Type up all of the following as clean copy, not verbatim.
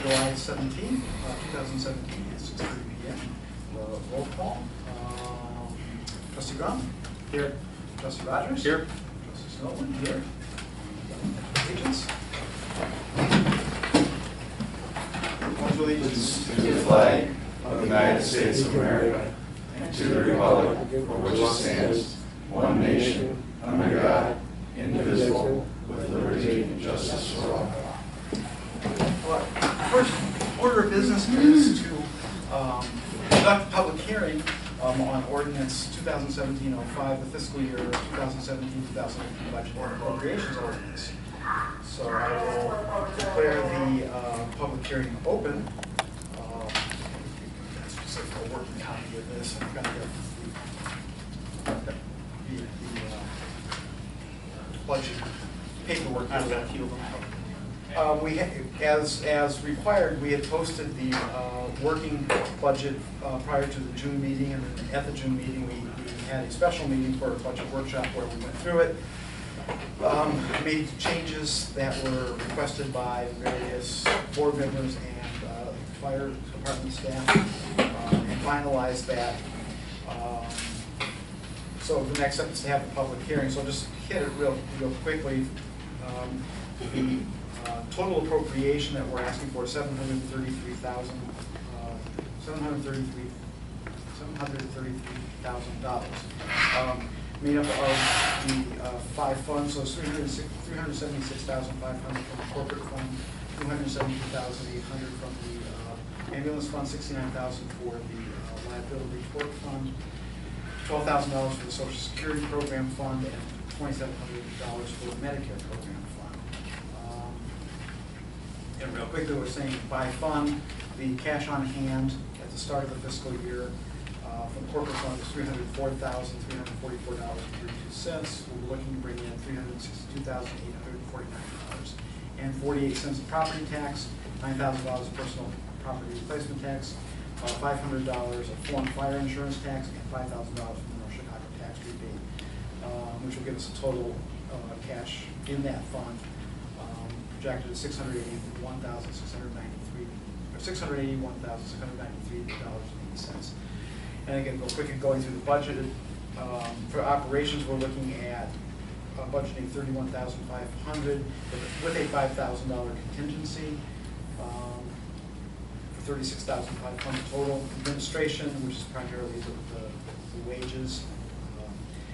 July 17th, 2017 at 6:30 p.m. Roll call. Trustee Grum? Here. Trustee Rogers? Here. Trustee Snowden? Here. Agents? Pledge allegiance to the flag of the United States of America and to the republic for which it stands, one nation, under God, indivisible, with liberty and justice for all. Well, first order of business is to conduct a public hearing on ordinance 2017-05, the fiscal year 2017-2018 budget and appropriations ordinance. So I will declare the public hearing open. That's just a working copy of this. I'm going to get the budget paperwork out of that field. As required, we had posted the working budget prior to the June meeting, and then at the June meeting we had a special meeting for a budget workshop where we went through it. Made changes that were requested by various board members and fire department staff, and finalized that. So the next step is to have a public hearing. So I'll just hit it real quickly. The total appropriation that we're asking for is $733,000. Made up of the 5 funds, so $376,500 from the corporate fund, $272,800 from the ambulance fund, $69,000 for the liability tort fund, $12,000 for the Social Security program fund, and $2,700 for the Medicare program fund. And real quickly, we're saying by fund, the cash on hand at the start of the fiscal year from the corporate fund is $304,344.32. We're looking to bring in $362,849.48 of property tax, $9,000 of personal property replacement tax, $500 of foreign fire insurance tax, and $5,000 from the North Chicago tax rebate, which will give us a total cash in that fund projected at $681,693.80. And again, real quick, going through the budget for operations, we're looking at budgeting $31,500 with a $5,000 contingency for $36,500 total. Administration, which is primarily the wages,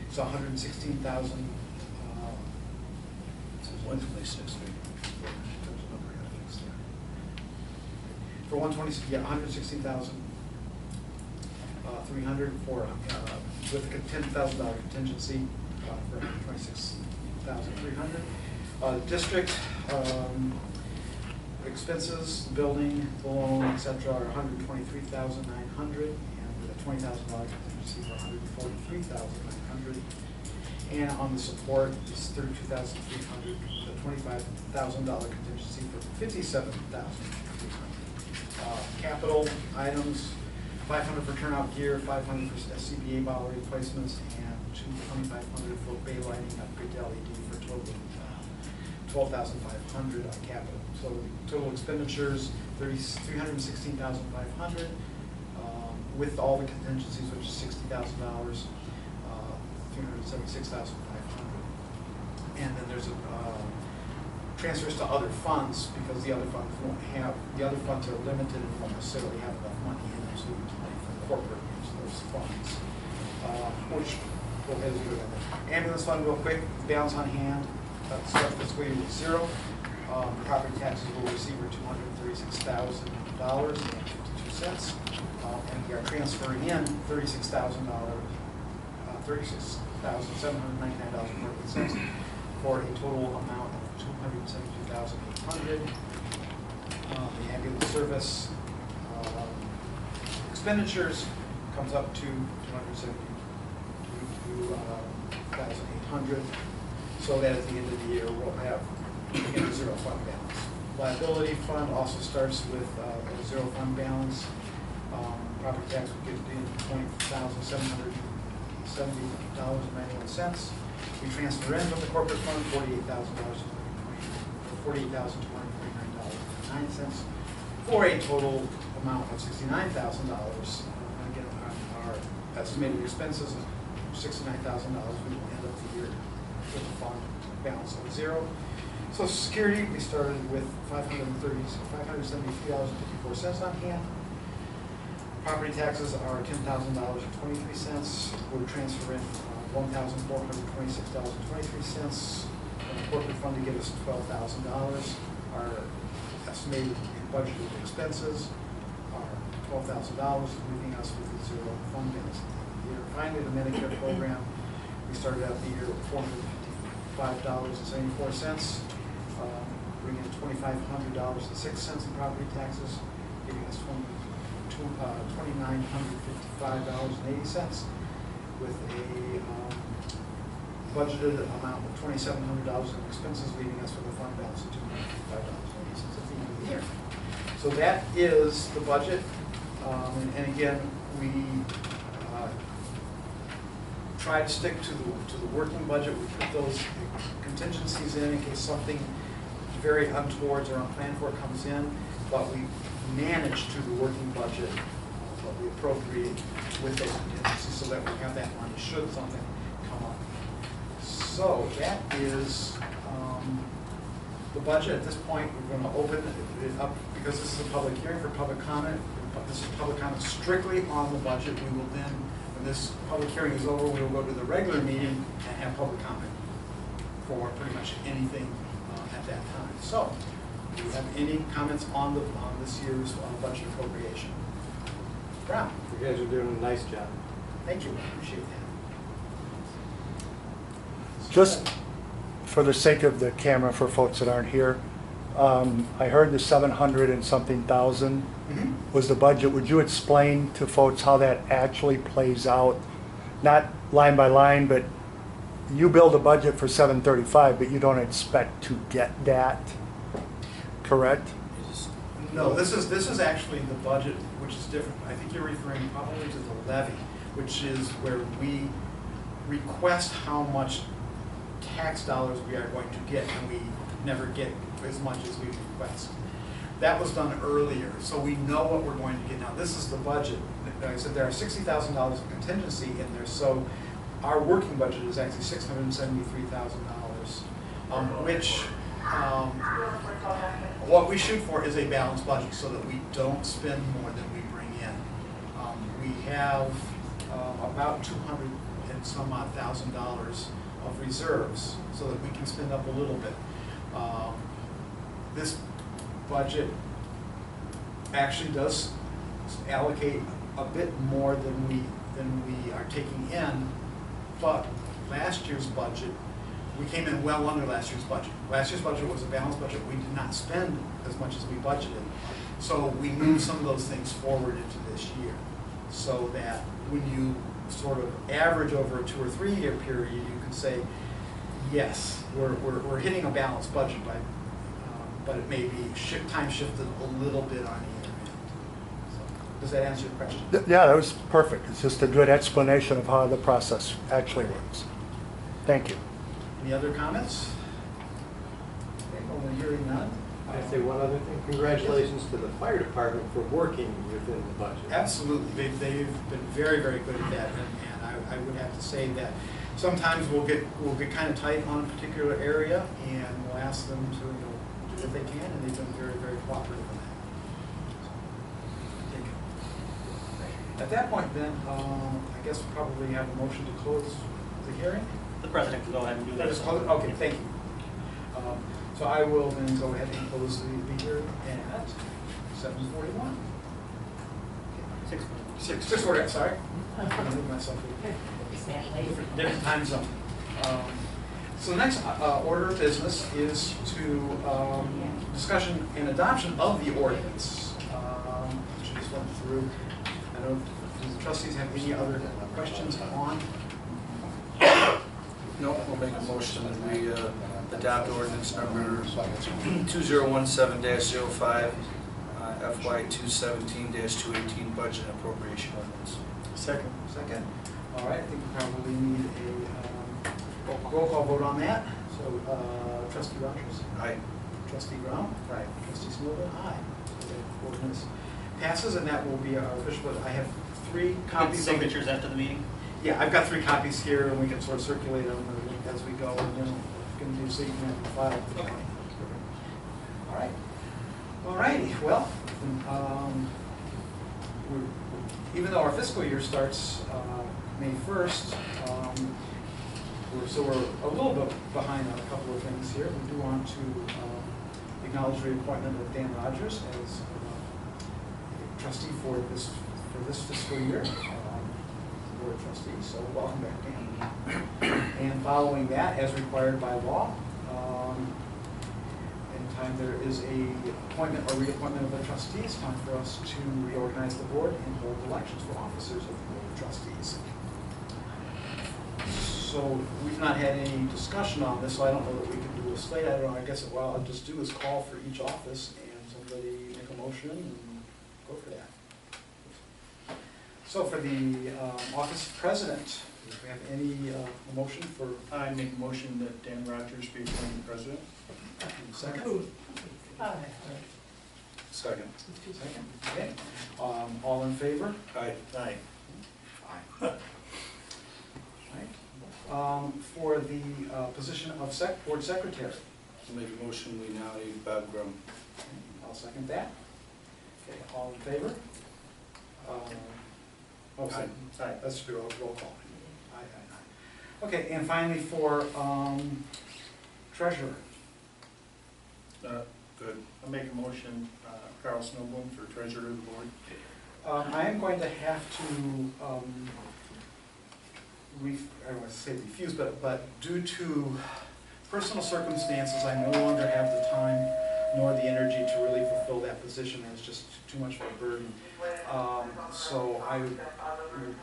it's $116,000. 126. For 126, yeah, $116,300 for with a $10,000 contingency for $126,300. District expenses, the building, the loan, etc., are $123,900, and with a $20,000 contingency for $143,900. And on the support, it's $32,300, a $25,000 contingency for $57,300. Capital items, $500 for turnout gear, $500 for SCBA bottle replacements, and $2,500 for bay lighting upgrade to LED for a total of $12,500 on capital. So total expenditures, $316,500 with all the contingencies, which is $60,000. $376,500, and then there's transfers to other funds because the other funds won't have, the other funds are limited and won't necessarily have enough money in there, so we can money from corporate into those funds, which we'll get into it. Ambulance fund, real quick, balance on hand, start fiscal year with 0. Property taxes will receive are $236,000.52, and we are transferring in $36,799.40 for a total amount of $272,800. The ambulance service expenditures comes up to $272,800. So that at the end of the year we'll have a 0 fund balance. Liability fund also starts with a 0 fund balance. Property tax will get in $20,770.91. We transfer in from the corporate fund $48,249.09. for a total amount of $69,000. Again, our estimated expenses of $69,000, we will end up the year with a fund balance of 0. Social Security, we started with $573.54 on hand. Property taxes are $10,000.23. We're transferring $1,426.23 from the corporate fund to give us $12,000. Our estimated budgeted expenses are $12,000, leaving us with a 0 fund balance at the end of the year. Finally, the Medicare program, we started out the year with $455.74, bringing in $2,500.06 in property taxes, giving us $2,955.80, with a budgeted amount of $2,700 in expenses, leaving us with a fund balance of $255.80 at the end of the year. So that is the budget, and again, we try to stick to the working budget. We put those contingencies in case something very untoward or unplanned for comes in, but we manage to the working budget what we appropriate with those contingencies so that we have that money should something come up. So that is the budget. At this point, we're going to open it up because this is a public hearing for public comment. This is public comment strictly on the budget. We will then, when this public hearing is over, we will go to the regular meeting and have public comment for pretty much anything at that time. So, do you have any comments on this year's budget appropriation? Brown. You guys are doing a nice job. Thank you. I appreciate that. Just for the sake of the camera for folks that aren't here, I heard the 700 and something thousand was the budget. Would you explain to folks how that actually plays out? Not line by line, but you build a budget for 735, but you don't expect to get that, correct? No, this is actually the budget, which is different. I think you're referring probably to the levy, which is where we request how much tax dollars we are going to get, and we never get as much as we request. That was done earlier, so we know what we're going to get. Now, this is the budget. Like I said, there are $60,000 of contingency in there, so our working budget is actually $673,000, which what we shoot for is a balanced budget so that we don't spend more than we bring in. We have about $200 and some odd thousand of reserves so that we can spend up a little bit. This budget actually does allocate a bit more than we are taking in, but last year's budget, we came in well under last year's budget. Last year's budget was a balanced budget. We did not spend as much as we budgeted. So we moved some of those things forward into this year so that when you sort of average over a 2 or 3 year period, you can say, yes, we're hitting a balanced budget, but it may be time shifted a little bit on either end. So, does that answer your question? Yeah, that was perfect. It's just a good explanation of how the process actually works. Thank you. Any other comments? Okay, well, we're hearing none. I say one other thing. Congratulations to the fire department for working within the budget. Absolutely. They've been very, very good at that, and I would have to say that sometimes we'll get kind of tight on a particular area, and we'll ask them to do what they can, and they've been very, very cooperative in that. Thank you. At that point, then, I guess we'll probably have a motion to close the hearing. The president can go ahead and do that. Okay, thank you. So I will then go ahead and close the hearing at 7:41. 6:40, sorry. I'm going to move myself here. Different time zone. So the next order of business is to discussion and adoption of the ordinance. Which I just went through. I don't know if the trustees have any other questions on. No, we'll make a motion that we adopt ordinance number 2017-05, FY 217-218 budget appropriation ordinance. Second. All right, I think we probably need a roll call vote on that. So, Trustee Rogers? Aye. Trustee Brown? Aye. Trustee Smolden? Aye. the ordinance passes, and that will be our official. I have 3 Get copies. of it. signatures after the meeting? Yeah, I've got 3 copies here, and we can sort of circulate them as we go, and then we can do so you can have the file. Okay. All right. All righty, well, even though our fiscal year starts May 1st, we're a little bit behind on a couple of things here. We do want to acknowledge the appointment of Dan Rogers as trustee for this fiscal year, board of trustees. So welcome back, Dan. And following that, as required by law, anytime there is a appointment or reappointment of the trustees, time for us to reorganize the board and hold elections for officers of the board of trustees. So we've not had any discussion on this, so I don't know that we can do a slate. I don't know, I guess what I'll just do is call for each office and somebody make a motion and go for that. So for the office of president, do we have any motion for? I make a motion that Dan Rogers be appointed president. Second? Second. Second, okay. All in favor? Aye. Aye. Aye. For the position of board secretary, I make a motion we nominate Bob Grum. I'll second that. Okay, all in favor? Aye. Aye, that's a roll call. Aye, aye, aye. Okay, and finally for treasurer. Good. I make a motion, Carl Snowbloom for treasurer of the board. I am going to have to, I don't want to say refuse, but due to personal circumstances, I no longer have the time nor the energy to really fulfill that position. It's just too much of a burden. So I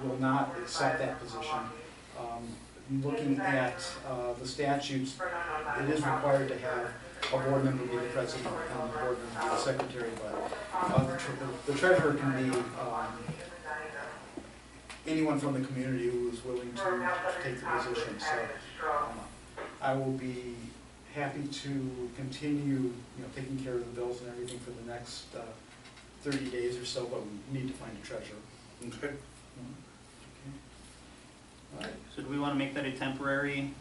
will not accept that position. Looking at the statutes, it is required to have a board member be the president and the board member be the secretary, but the treasurer can be anyone from the community who is willing to take the position. So I will be happy to continue, taking care of the bills and everything for the next 30 days or so, but we need to find a treasurer. Okay. All right. So do we want to make that a temporary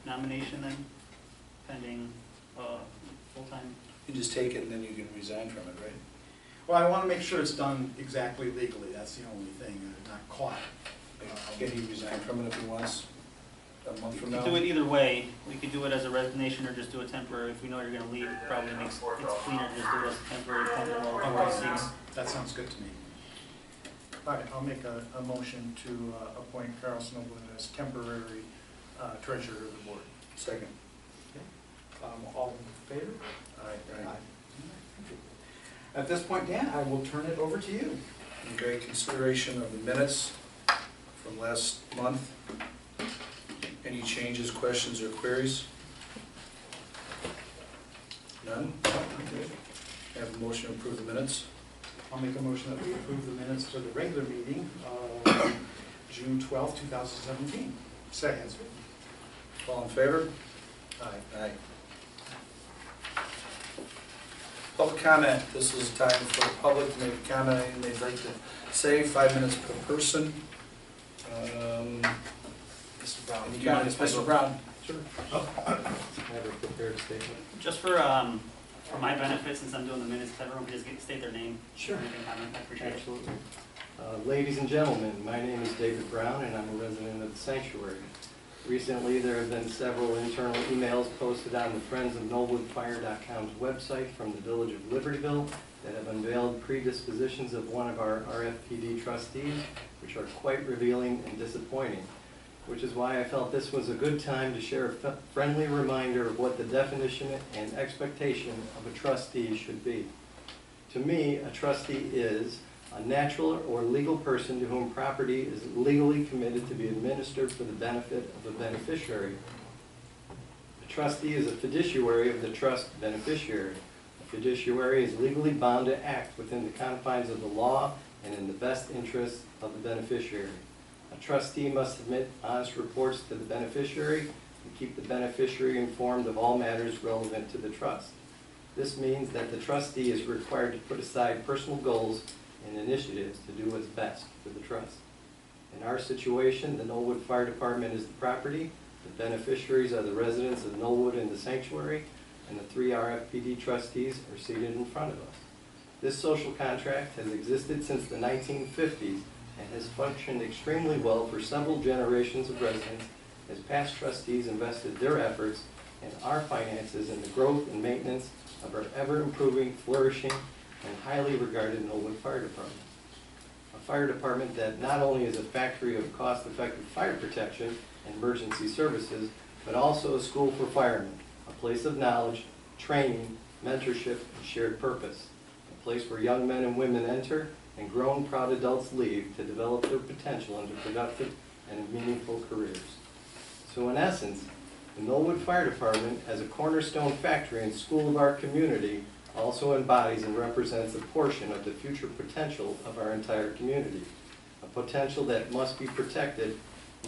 nomination then, pending full-time? You just take it and then you can resign from it, right? Well, I want to make sure it's done exactly legally. That's the only thing, not caught. Can he resign from it if he wants, a month from We now? could do it either way. We could do it as a resignation or just do it temporary. If we know you're going to leave, it probably makes it's cleaner to just do it as a temporary appointment while the seats. That sounds good to me. All right, I'll make a motion to appoint Carl Snowbloom as temporary treasurer of the board. Second. All in favor? Aye. At this point, Dan, I will turn it over to you. Okay, consideration of the minutes from last month. Any changes, questions, or queries? None? Okay. Have a motion to approve the minutes. I'll make a motion that we approve the minutes for the regular meeting, June 12th, 2017. Second. All in favor? Aye. Aye. Public comment. This is time for the public to make a comment, and they'd like to say 5 minutes per person. Mr. Brown. Any comments, Mr. Brown? Sure. I have a prepared statement. Just for my benefit, since I'm doing the minutes, if everyone could just state their name. Sure. Make a comment, I appreciate it. Absolutely. Ladies and gentlemen, my name is David Brown, and I'm a resident of the sanctuary. Recently, there have been several internal emails posted on the Friends of NowoodFire.com's website from the Village of Libertyville that have unveiled predispositions of one of our RFPD trustees, which are quite revealing and disappointing, which is why I felt this was a good time to share a friendly reminder of what the definition and expectation of a trustee should be. To me, a trustee is a natural or legal person to whom property is legally committed to be administered for the benefit of a beneficiary. A trustee is a fiduciary of the trust beneficiary. A fiduciary is legally bound to act within the confines of the law and in the best interest of the beneficiary. A trustee must submit honest reports to the beneficiary and keep the beneficiary informed of all matters relevant to the trust. This means that the trustee is required to put aside personal goals and initiatives to do what's best for the trust. In our situation, the Knollwood Fire Department is the property, the beneficiaries are the residents of Knollwood and the sanctuary, and the 3 RFPD trustees are seated in front of us. This social contract has existed since the 1950s and has functioned extremely well for several generations of residents as past trustees invested their efforts and our finances in the growth and maintenance of our ever-improving, flourishing, and highly regarded Knollwood Fire Department. A fire department that not only is a factory of cost-effective fire protection and emergency services, but also a school for firemen, a place of knowledge, training, mentorship, and shared purpose, a place where young men and women enter and grown, proud adults leave to develop their potential into productive and meaningful careers. So in essence, the Knollwood Fire Department, as a cornerstone factory and school of our community, also embodies and represents a portion of the future potential of our entire community, a potential that must be protected,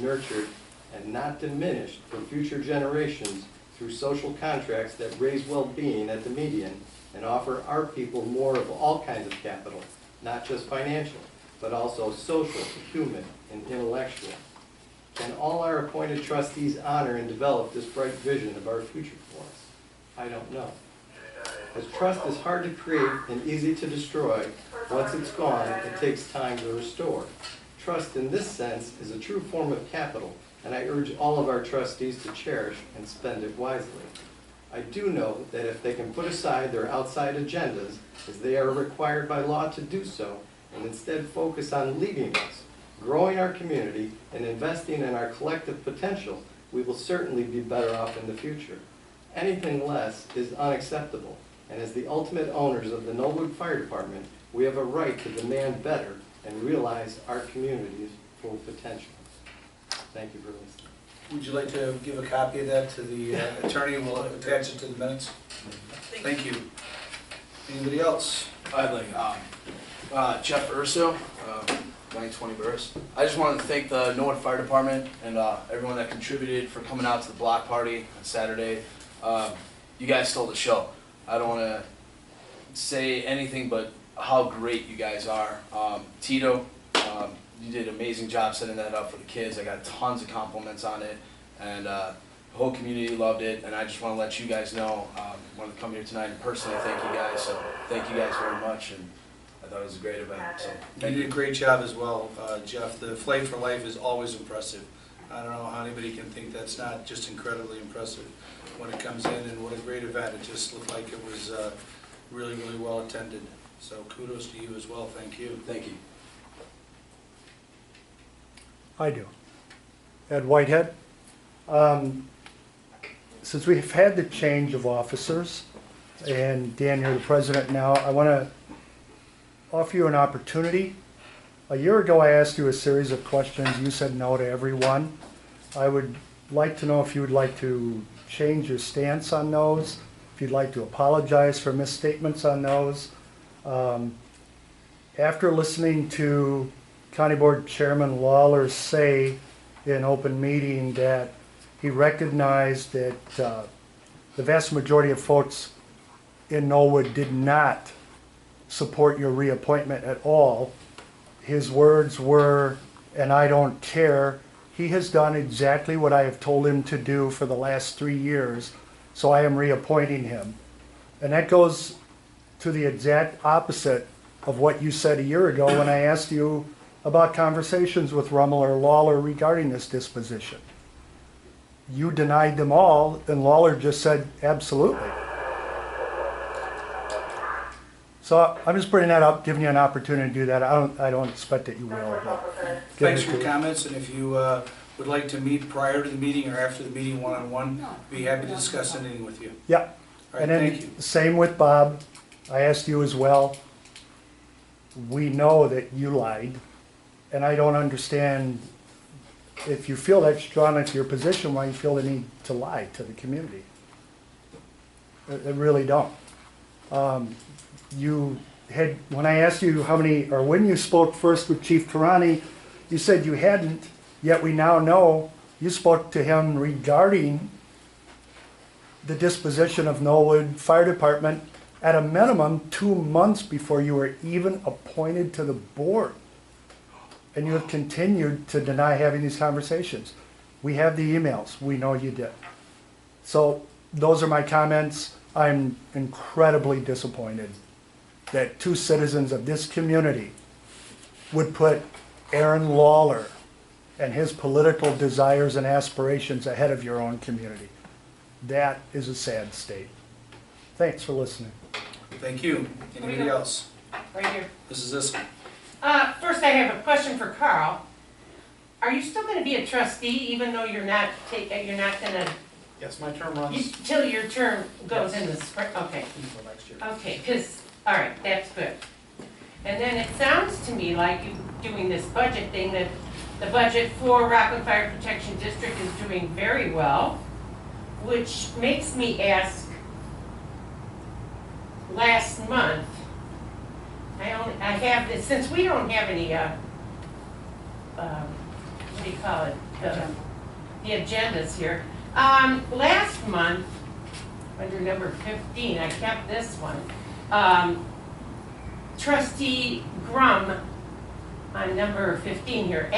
nurtured, and not diminished for future generations through social contracts that raise well-being at the median and offer our people more of all kinds of capital, not just financial, but also social, human, and intellectual. Can all our appointed trustees honor and develop this bright vision of our future for us? I don't know. As trust is hard to create and easy to destroy, once it's gone, it takes time to restore. Trust in this sense is a true form of capital, and I urge all of our trustees to cherish and spend it wisely. I do know that if they can put aside their outside agendas, as they are required by law to do so, and instead focus on leading us, growing our community, and investing in our collective potential, we will certainly be better off in the future. Anything less is unacceptable, and as the ultimate owners of the Knollwood Fire Department, we have a right to demand better and realize our community's full potential. Thank you for listening. Would you like to give a copy of that to the attorney? We'll attach it to the minutes. Thank you. Anybody else? I'd like, Jeff Urso, 920 Burris. I just wanted to thank the Knollwood Fire Department and everyone that contributed for coming out to the block party on Saturday. You guys stole the show. I don't want to say anything but how great you guys are. Tito, you did an amazing job setting that up for the kids. I got tons of compliments on it, and the whole community loved it. And I just want to let you guys know, I wanted to come here tonight and personally thank you guys. So thank you guys very much, and I thought it was a great event. So You did a great job as well, Jeff. The Flight for Life is always impressive. I don't know how anybody can think that's not just incredibly impressive when it comes in, and what a great event. It just looked like it was really, really well attended. So kudos to you as well. Thank you. thank you. I do. Ed Whitehead. Since we've had the change of officers, and Dan, you're the president now, I want to offer you an opportunity. A year ago, I asked you a series of questions. You said no to every one. I would like to know if you would like to change your stance on those, if you'd like to apologize for misstatements on those. After listening to County Board Chairman Lawler say in open meeting that he recognized that the vast majority of folks in Knollwood did not support your reappointment at all, his words were, and I don't care, he has done exactly what I have told him to do for the last 3 years, so I am reappointing him. And that goes to the exact opposite of what you said a year ago when I asked you about conversations with Rummel or Lawler regarding this disposition. You denied them all, and Lawler just said, absolutely. So I'm just bringing that up, giving you an opportunity to do that. I don't expect that you will. But Thanks for your comments, and if you would like to meet prior to the meeting or after the meeting one-on-one, be happy to discuss anything with you. Yeah. All right, And then thank you. same with Bob. I asked you as well. We know that you lied, and I don't understand if you feel that's strong into your position, why you feel the need to lie to the community. I really don't. You had, when I asked you how many, or when you spoke first with Chief Karani, you said you hadn't, yet we now know you spoke to him regarding the disposition of Knollwood Fire Department at a minimum 2 months before you were even appointed to the board. And you have continued to deny having these conversations. We have the emails, we know you did. So those are my comments. I'm incredibly disappointed that 2 citizens of this community would put Aaron Lawler and his political desires and aspirations ahead of your own community. That is a sad state. Thanks for listening. Thank you. Anybody else? Right here. Mrs. Zissou. First, I have a question for Carl. Are you still going to be a trustee, even though you're not going to, Yes, my term runs till your term goes in the spring? Okay. until next year. Okay, because, all right, that's good. And then it sounds to me like you doing this budget thing, that the budget for Rockland Fire Protection District is doing very well, which makes me ask, last month, I have this, since we don't have any, what do you call it? The agendas here. Last month, under number 15, I kept this one. Trustee Grum, on number 15 here,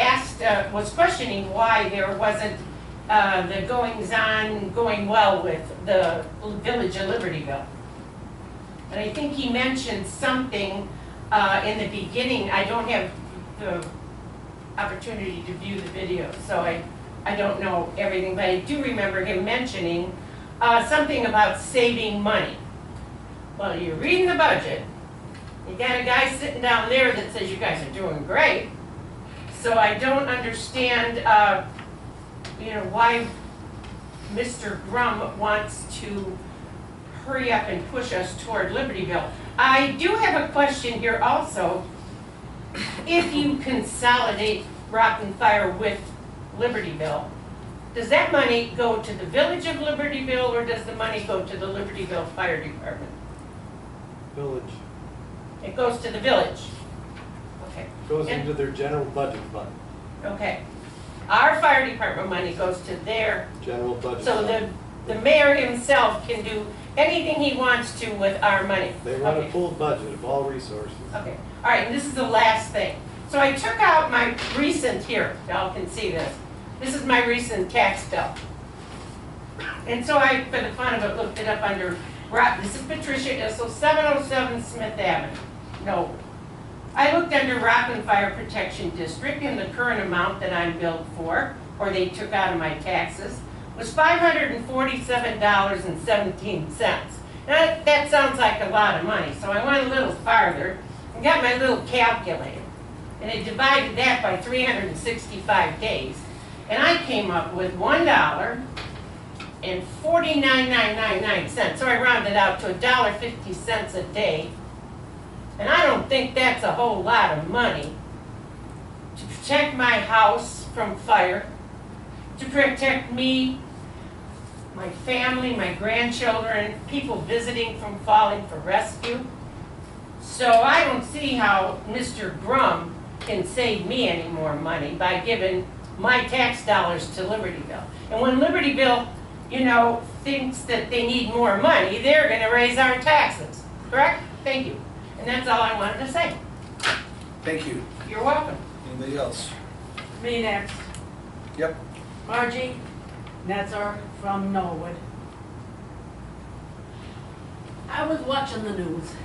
was questioning why there wasn't the goings-on going well with the Village of Libertyville. And I think he mentioned something in the beginning. I don't have the opportunity to view the video, so I don't know everything, but I do remember him mentioning something about saving money. Well, you're reading the budget, you got a guy sitting down there that says you guys are doing great, so I don't understand why Mr. Grum wants to hurry up and push us toward Libertyville. I do have a question here also. If you consolidate Rockland Fire with Libertyville, does that money go to the Village of Libertyville, or does the money go to the Libertyville Fire Department? Village. It goes to the village. Okay. Goes into their general budget fund. Okay. Our fire department money goes to their, General budget so fund. the mayor himself can do anything he wants to with our money. They run Okay. a full budget of all resources. Okay, all right, and this is the last thing. So I took out my recent, here, y'all can see this. This is my recent tax bill. And so I, for the fun of it, looked it up under, this is Patricia Issel, 707 Smith Avenue. No. I looked under Rockland Fire Protection District, and the current amount that I'm billed for, or they took out of my taxes, was $547.17. Now, that sounds like a lot of money, so I went a little farther and got my little calculator, and it divided that by 365 days, and I came up with $1.499999. So I rounded out to $1.50 a day, and I don't think that's a whole lot of money to protect my house from fire, to protect me, my family, my grandchildren, people visiting from falling for rescue. So I don't see how Mr. Grum can save me any more money by giving my tax dollars to Libertyville. And when Libertyville, thinks that they need more money, they're going to raise our taxes. Correct? Thank you. And that's all I wanted to say. Thank you. You're welcome. Anybody else? Me next. Yep. Margie Netzer from Norwood. I was watching the news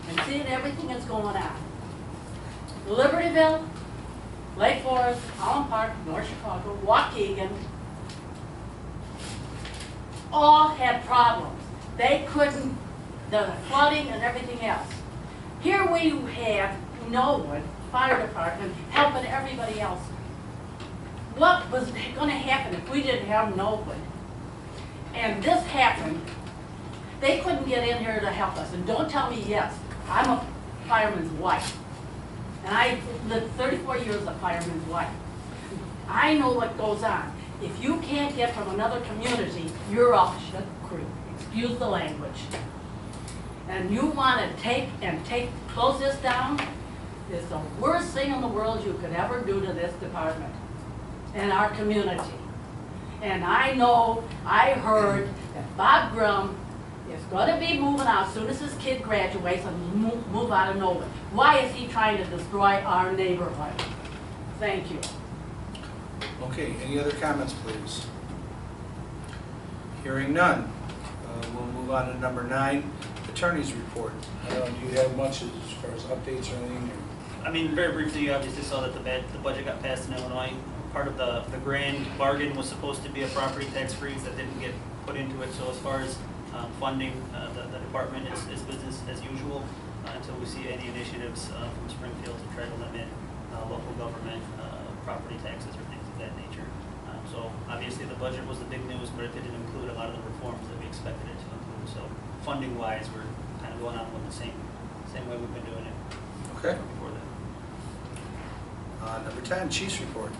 and seeing everything that's going on. Libertyville, Lake Forest, Holland Park, North Chicago, Waukegan, all had problems. They couldn't, the flooding and everything else. Here we have Norwood Fire Department helping everybody else. What was going to happen if we didn't have Norwood? And this happened. They couldn't get in here to help us. And don't tell me yes. I'm a fireman's wife. And I lived 34 years as a fireman's wife. I know what goes on. If you can't get from another community, you're off shit creek. Excuse the language. And you want to close this down, it's the worst thing in the world you could ever do to this department and our community. And I know, I heard that Bob Grum is gonna be moving out as soon as his kid graduates and move out of Norwood. Why is he trying to destroy our neighborhood? Thank you. Okay, any other comments, please? Hearing none. We'll move on to number 9, attorney's report. Do you have much as far as updates or anything? I mean, very briefly, you obviously saw that the budget got passed in Illinois. Part of the grand bargain was supposed to be a property tax freeze that didn't get put into it. So as far as funding, the department is business as usual until we see any initiatives from Springfield to try to limit local government property taxes or things of that nature. So obviously the budget was the big news, but it didn't include a lot of the reforms that we expected it to include. So funding-wise, we're kind of going on with the same way we've been doing it. Okay. Before that. Number 10, Chief's report.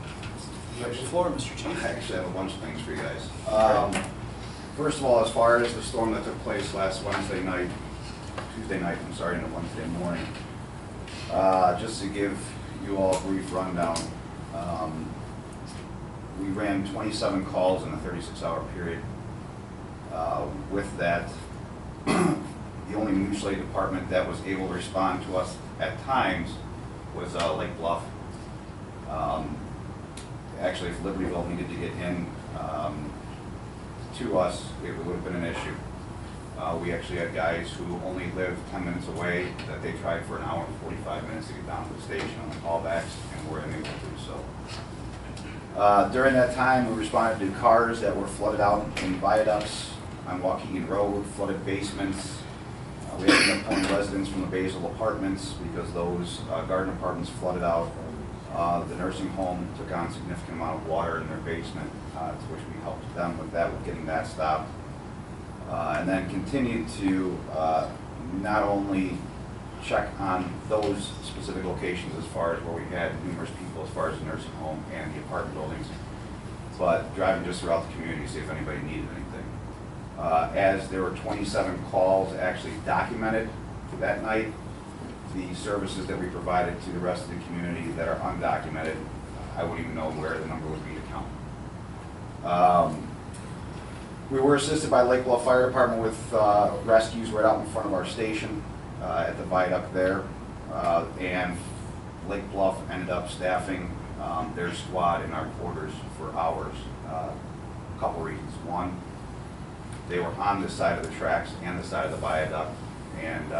You have the floor, Mr. Chief. I actually have a bunch of things for you guys. First of all, as far as the storm that took place last Tuesday night, into Wednesday morning, just to give you all a brief rundown, we ran 27 calls in a 36-hour period. With that, the only mutual aid department that was able to respond to us at times was Lake Bluff. Actually, if Libertyville needed to get in to us, it would have been an issue. We actually had guys who only lived 10 minutes away that they tried for an hour and 45 minutes to get down to the station on the callbacks, and were unable to do so. During that time, we responded to cars that were flooded out in viaducts on Waukegan Road, flooded basements. We had to appoint residents from the Basil apartments because those garden apartments flooded out. The nursing home took on a significant amount of water in their basement, to which we helped them with that, with getting that stopped. And then continued to not only check on those specific locations as far as where we had numerous people as far as the nursing home and the apartment buildings, but driving just throughout the community to see if anybody needed anything. As there were 27 calls actually documented that night, the services that we provided to the rest of the community that are undocumented, I wouldn't even know where the number would be to count. We were assisted by Lake Bluff Fire Department with rescues right out in front of our station at the viaduct there, and Lake Bluff ended up staffing their squad in our quarters for hours. A couple reasons. One, they were on this side of the tracks and the side of the viaduct, and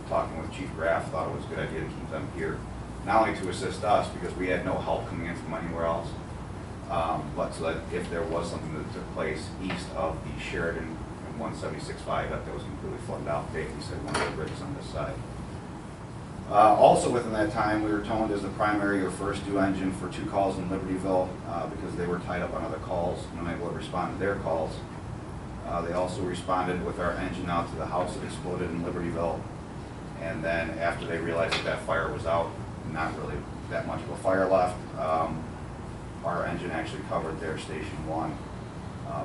talking with Chief Graff, thought it was a good idea to keep them here, not only to assist us because we had no help coming in from anywhere else, but so that if there was something that took place east of the Sheridan and 176 viaduct that was completely flooded out, they said one of the bridges on this side. Also within that time, we were toned as the primary or first due engine for 2 calls in Libertyville because they were tied up on other calls and unable to respond to their calls. They also responded with our engine out to the house that exploded in Libertyville. And then after they realized that that fire was out, not really that much of a fire left, our engine actually covered their Station 1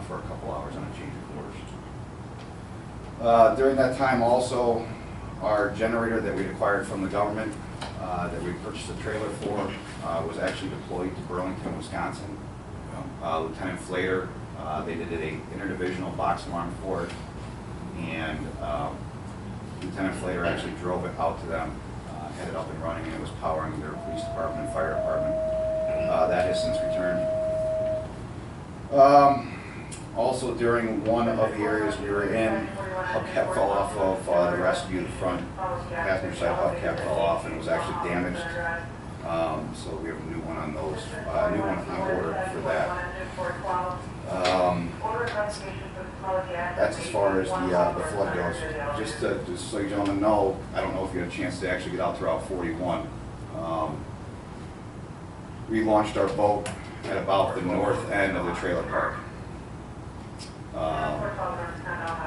for a couple hours on a change of quarters. During that time also, our generator that we acquired from the government, that we purchased a trailer for, was actually deployed to Burlington, Wisconsin. Lieutenant Flater, they did an interdivisional box alarm for it, and Lieutenant Flater actually drove it out to them, had it up and running, and it was powering their police department and fire department. That has since returned. Also, during one of the areas we were in, hubcap fell off of the rescue. The front passenger side hubcap fell off and it was actually damaged. So we have a new one on those, new one on order for that. That's as far as the flood goes. Just so you gentlemen know, I don't know if you had a chance to actually get out to Route 41. We launched our boat at about the north end of the trailer park.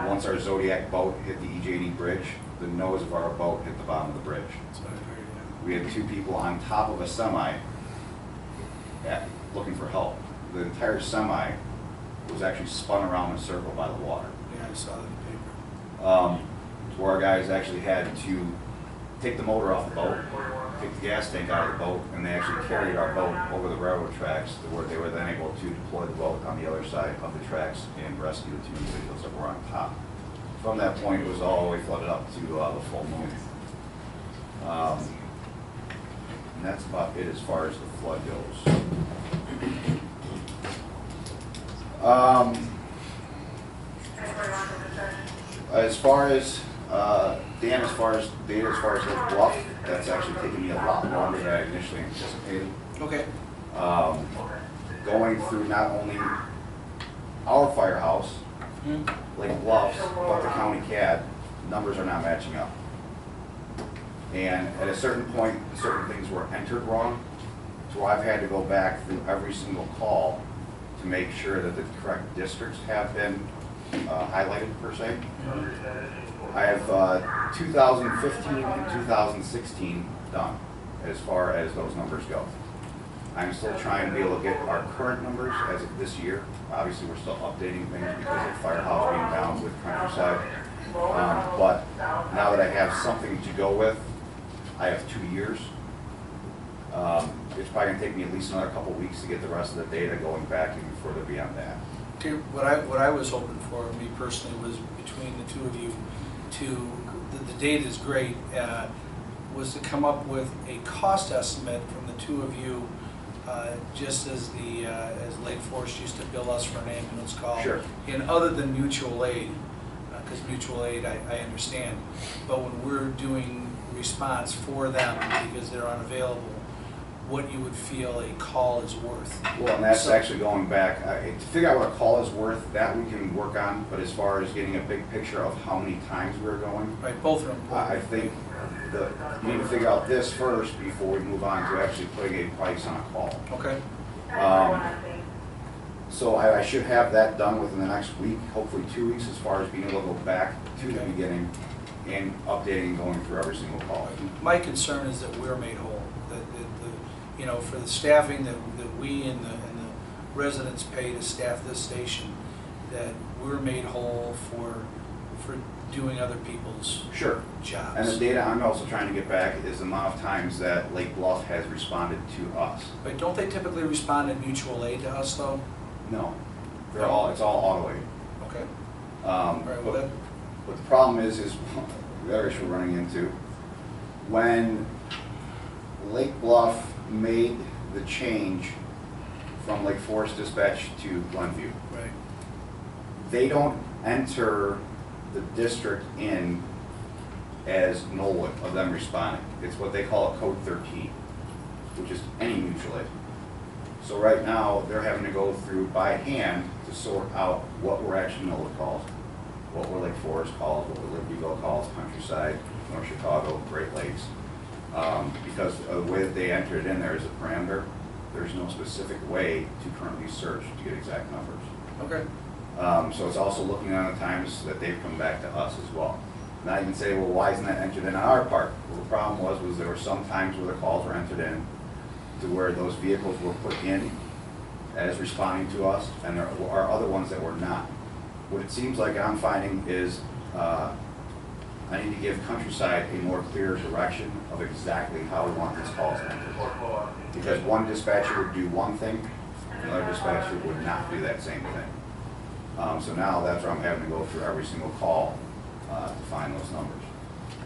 Once our Zodiac boat hit the EJD bridge, the nose of our boat hit the bottom of the bridge. We had 2 people on top of a semi looking for help. The entire semi was actually spun around in a circle by the water. Yeah, I saw that in the paper. Where our guys actually had to take the motor off the boat, take the gas tank out of the boat, and they actually carried our boat over the railroad tracks, where they were then able to deploy the boat on the other side of the tracks and rescue the 2 individuals that were on top. from that point, it was all the way flooded up to the full moon. And that's about it as far as the flood goes. As far as Dan, as far as data, as far as Lake Bluff, that's actually taking me a lot longer than I initially anticipated. Okay. Going through not only our firehouse, Lake Bluffs, but the county CAD, numbers are not matching up. And at a certain point, certain things were entered wrong, so I've had to go back through every single call to make sure that the correct districts have been highlighted, per se. I have 2015 and 2016 done, as far as those numbers go. I'm still trying to be able to get our current numbers as of this year. Obviously, we're still updating things because of Firehouse being down with Countryside. But now that I have something to go with, I have 2 years. It's probably gonna take me at least another couple weeks to get the rest of the data going back even further beyond that. Okay, what I was hoping for, me personally, was between the two of you, the data is great, was to come up with a cost estimate from the two of you, just as as Lake Forest used to bill us for an ambulance call. Sure. And other than mutual aid, because mutual aid I understand, but when we're doing response for them because they're unavailable, what you would feel a call is worth. Well, and that's So- actually going back, to figure out what a call is worth, that we can work on, but as far as getting a big picture of how many times we're going, Right, both are important. I think you need to figure out this first before we move on to actually putting a price on a call. Okay. So I should have that done within the next week, hopefully 2 weeks, as far as being able to go back to the beginning and updating and going through every single call. My concern is that we're made whole, that you know, for the staffing that we and the residents pay to staff this station, that we're made whole for doing other people's Sure. jobs. And the data I'm also trying to get back is the amount of times that Lake Bluff has responded to us. But don't they typically respond in mutual aid to us, though? No, it's all auto aid. Okay. All right, well, that, But the problem is the other issue we're running into, when Lake Bluff made the change from Lake Forest Dispatch to Glenview, right. they don't enter the district in as Knollwood of them responding. It's what they call a code 13, which is any mutual aid. So right now, they're having to go through by hand to sort out what were actually Knollwood calls, what were Lake Forest calls, what were Libertyville calls, Countryside, North Chicago, Great Lakes. Because of the way that they enter it in there as a parameter, there's no specific way to currently search to get exact numbers. Okay. So it's also looking at the times that they've come back to us as well. Now you can say, well, why isn't that entered in on our part? Well, the problem was there were some times where the calls were entered in to where those vehicles were put in as responding to us, and there are other ones that were not. What it seems like I'm finding is I need to give Countryside a more clear direction of exactly how we want these calls entered. Because one dispatcher would do one thing, another dispatcher would not do that same thing. So now that's where I'm having to go through every single call to find those numbers.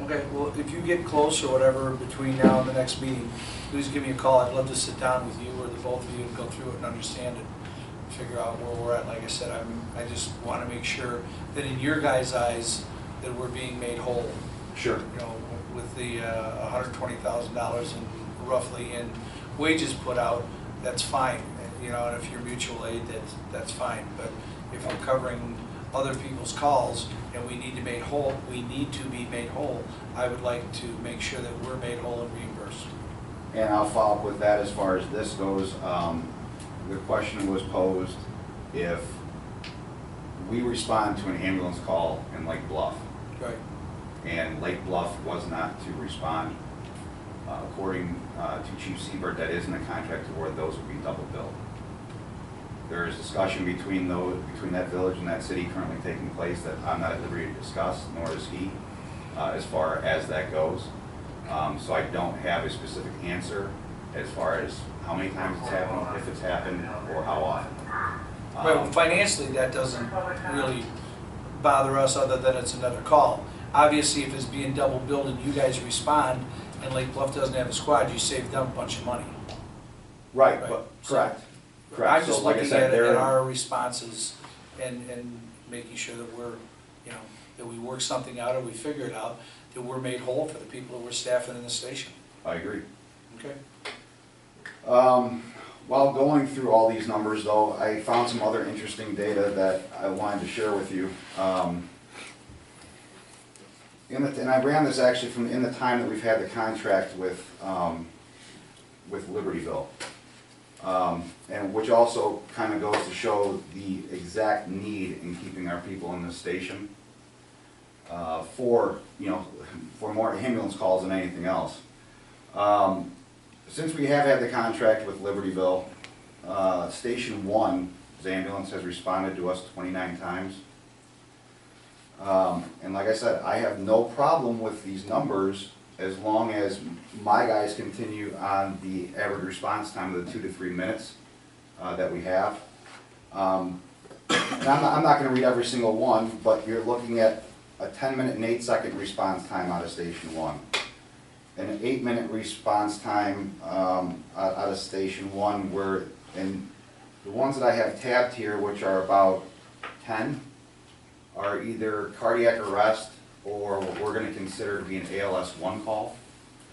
Okay, well, if you get close or whatever between now and the next meeting, please give me a call. I'd love to sit down with you or the both of you and go through it and understand it, figure out where we're at. Like I said, I just want to make sure that in your guys' eyes that we're being made whole. Sure. You know, with the $120,000 in roughly in wages put out, that's fine. You know, and if you're mutual aid, that's fine. But if we're covering other people's calls and we need to be made whole, I would like to make sure that we're made whole and reimbursed. And I'll follow up with that as far as this goes. The question was posed if we respond to an ambulance call in Lake Bluff, Right. and Lake Bluff was not to respond, according to Chief Siebert, that is in the contract where those would be double billed. There is discussion between that village and that city currently taking place that I'm not at liberty to discuss, nor is he, as far as that goes. So I don't have a specific answer as far as how many times it's happened, if it's happened, or how often. Well, financially, that doesn't really bother us other than it's another call. Obviously, if it's being double billed and you guys respond and Lake Bluff doesn't have a squad, you save them a bunch of money. Right, Right. but, correct. I'm Correct. just So like I looking said, at they're, our responses and making sure that we're, you know, that we work something out or we figure it out, that we're made whole for the people that we're staffing in the station. I agree. Okay? While going through all these numbers though, I found some other interesting data that I wanted to share with you. And I ran this actually from in the time that we've had the contract with Libertyville. And which also kind of goes to show the exact need in keeping our people in the station for, you know, for more ambulance calls than anything else. Since we have had the contract with Libertyville, Station 1's ambulance has responded to us 29 times. And like I said, I have no problem with these numbers as long as my guys continue on the average response time of the 2 to 3 minutes that we have. And I'm not going to read every single one, but you're looking at a 10-minute and 8-second response time out of Station 1. And an 8-minute response time out of Station 1, where, and the ones that I have tabbed here, which are about 10, are either cardiac arrest or what we're going to consider to be an ALS 1 call,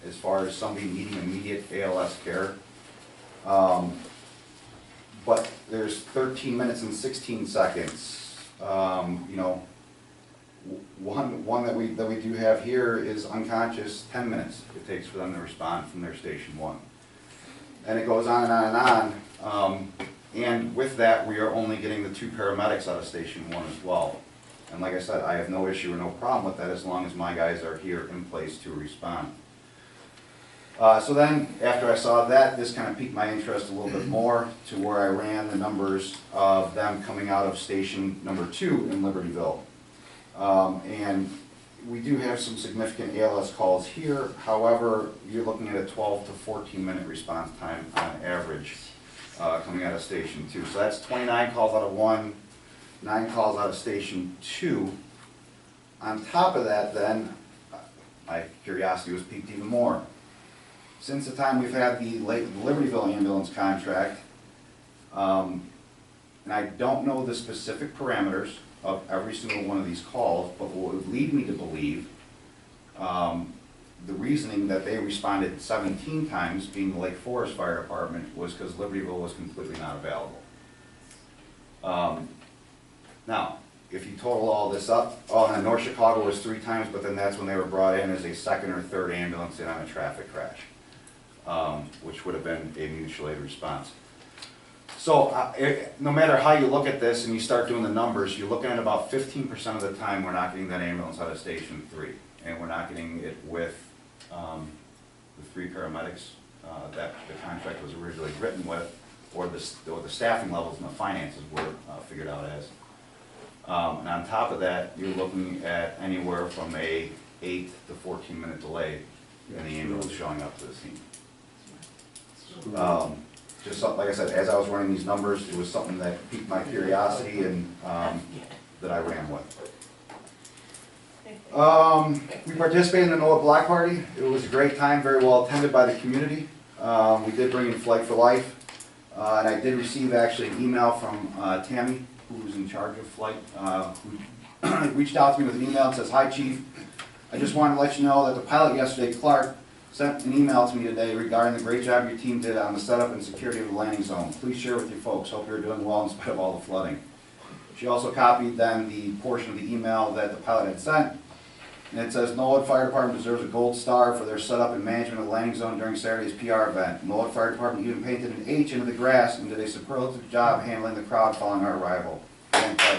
as far as somebody needing immediate ALS care. But there's 13 minutes and 16 seconds. You know, one that we do have here is unconscious, 10 minutes it takes for them to respond from their Station 1. And it goes on and on and on. And with that, we are only getting the 2 paramedics out of Station 1 as well. And like I said, I have no issue or no problem with that as long as my guys are here in place to respond. So then, after I saw that, this kind of piqued my interest a little bit more to where I ran the numbers of them coming out of Station number 2 in Libertyville. And we do have some significant ALS calls here. However, you're looking at a 12 to 14-minute response time on average coming out of Station 2. So that's 29 calls out of 1, 9 calls out of Station 2. On top of that, then, my curiosity was piqued even more. Since the time we've had the Libertyville ambulance contract, and I don't know the specific parameters of every single one of these calls, but what would lead me to believe the reasoning that they responded 17 times, being the Lake Forest Fire Department, was because Libertyville was completely not available. Now, if you total all this up, and North Chicago was 3 times, but then that's when they were brought in as a 2nd or 3rd ambulance in on a traffic crash, which would have been a mutual aid response. So no matter how you look at this and you start doing the numbers, you're looking at about 15% of the time we're not getting that ambulance out of Station 3. And we're not getting it with the 3 paramedics that the contract was originally written with, or the staffing levels and the finances were figured out as. And on top of that, you're looking at anywhere from a 8 to 14-minute delay in the ambulance showing up to the scene. Just something, like I said, as I was running these numbers, it was something that piqued my curiosity and that I ran with. We participated in the NOAA Block Party. It was a great time, very well attended by the community. We did bring in Flight for Life, and I did receive actually an email from Tammy, who's in charge of Flight, who reached out to me with an email and says, "Hi Chief, I just wanted to let you know that the pilot yesterday, Clark, sent an email to me today regarding the great job your team did on the setup and security of the landing zone. Please share with your folks. Hope you're doing well in spite of all the flooding." She also copied then the portion of the email that the pilot had sent. And it says, "Norwood Fire Department deserves a gold star for their setup and management of the landing zone during Saturday's PR event. Norwood Fire Department even painted an H into the grass and did a superlative job handling the crowd following our arrival." Thank you.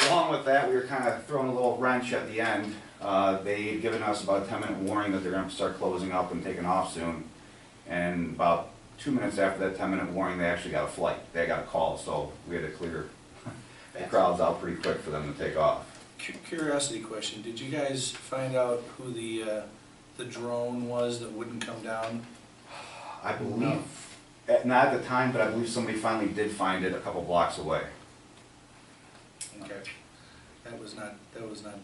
Along with that, we were kind of throwing a little wrench at the end. They had given us about a 10-minute warning that they're going to start closing up and taking off soon. And about 2 minutes after that 10-minute warning, they actually got a flight. They got a call, so we had to clear the crowds out pretty quick for them to take off. Curiosity question, did you guys find out who the drone was that wouldn't come down? I believe Not at the time, but I believe somebody finally did find it a couple blocks away. Okay. That was not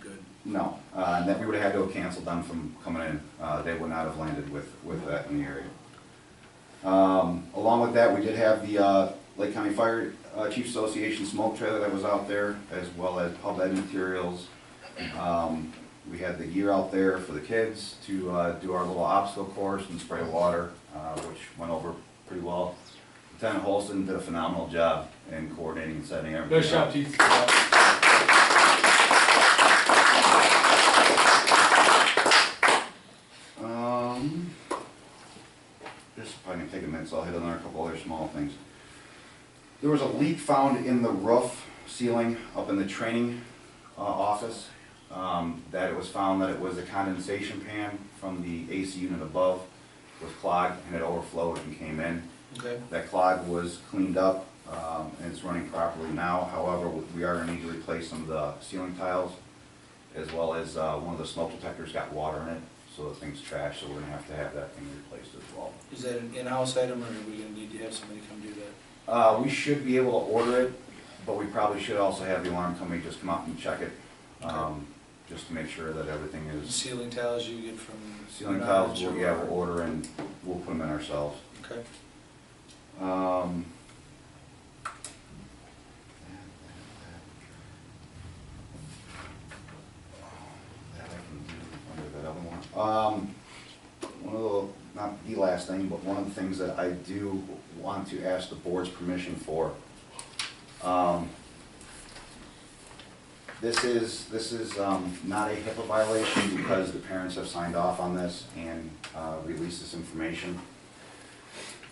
good. No, and that we would have had to have canceled them from coming in. They would not have landed with that in the area. Along with that, we did have the Lake County Fire Chiefs Association smoke trailer that was out there, as well as pub ed materials. We had the gear out there for the kids to do our little obstacle course and spray water, which went over pretty well. Lieutenant Holston did a phenomenal job in coordinating and setting everything up. Nice job, Chief. This probably gonna take a minute, so I'll hit another couple other small things. There was a leak found in the roof ceiling up in the training office. That it was found that it was a condensation pan from the AC unit above was clogged and it overflowed and came in. Okay. That clog was cleaned up and it's running properly now. However, we are going to need to replace some of the ceiling tiles, as well as one of the smoke detectors got water in it, so the thing's trashed, so we're going to have that thing replaced as well. Is that an in-house item, or are we going to need to have somebody come do that? We should be able to order it, but we probably should also have the alarm company just come out and check it, just to make sure that everything is. Ceiling tiles you get from? Ceiling tiles, we'll order and we'll put them in ourselves. Okay. One of the, not the last thing, but one of the things that I do want to ask the board's permission for. This is not a HIPAA violation because the parents have signed off on this and released this information.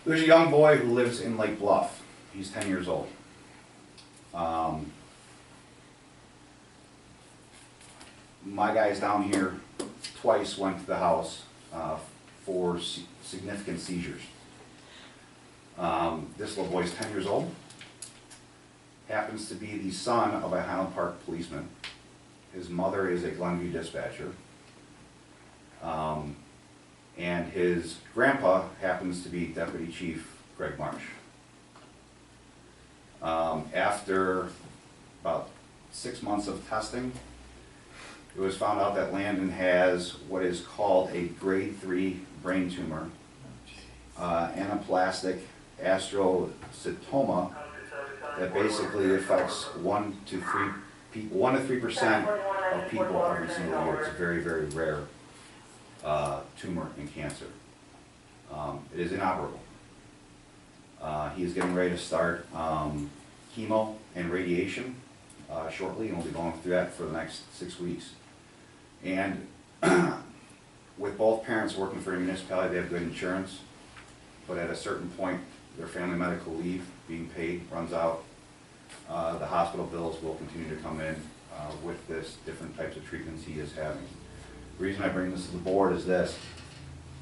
There's a young boy who lives in Lake Bluff. He's 10 years old. My guys down here twice went to the house for significant seizures. This little boy's 10 years old. Happens to be the son of a Highland Park policeman. His mother is a Glenview dispatcher. And his grandpa happens to be Deputy Chief Greg Marsh. After about 6 months of testing, it was found out that Landon has what is called a grade 3 brain tumor, anaplastic astrocytoma, that basically affects 1 to 3% of people every single year. It's a very, very rare tumor in cancer. It is inoperable. He is getting ready to start chemo and radiation shortly, and we'll be going through that for the next 6 weeks. And with both parents working for a municipality, they have good insurance, but at a certain point, their family medical leave being paid runs out. The hospital bills will continue to come in with this different types of treatments he is having. The reason I bring this to the board is this.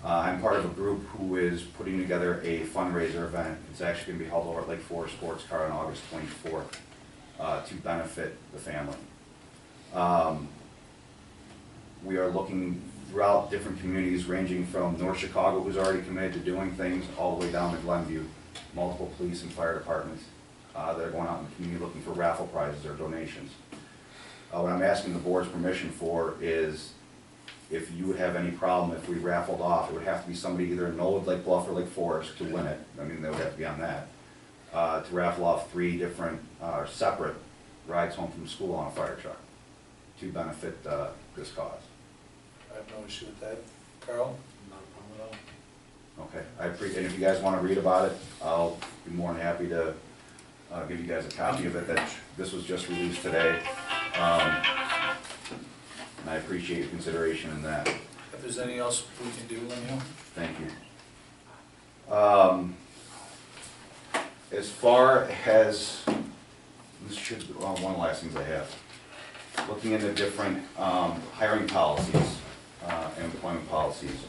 I'm part of a group who is putting together a fundraiser event. It's actually going to be held over at Lake Forest Sports Car on August 24th to benefit the family. We are looking throughout different communities, ranging from North Chicago, who's already committed to doing things, all the way down to Glenview, multiple police and fire departments that are going out in the community looking for raffle prizes or donations. What I'm asking the board's permission for is, if you would have any problem if we raffled off, it would have to be somebody either in Knollwood, Lake Bluff, or Lake Forest to win it. I mean, they would have to be on that. To raffle off 3 different separate rides home from school on a fire truck to benefit this cause. I have no issue with that. Carl? Not a problem at all. Okay, I appreciate, and if you guys want to read about it, I'll be more than happy to give you guys a copy of it. That this was just released today. And I appreciate your consideration in that. If there's anything else we can do, let me know. Thank you. As far as, this should be one of the last things I have. Looking into different hiring policies and employment policies.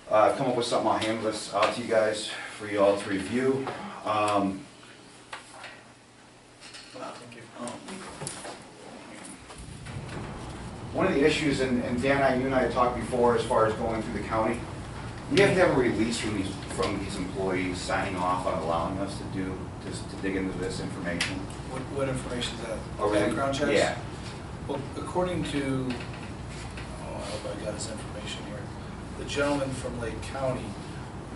Come up with something, I'll hand this out to you guys for you all to review. Thank you. One of the issues, and Dan, you and I had talked before as far as going through the county, We have to have a release from these employees signing off on allowing us to dig into this information. What information is that? Oh, really? Background checks? Yeah. Well, according to, I hope I got his information here, the gentleman from Lake County,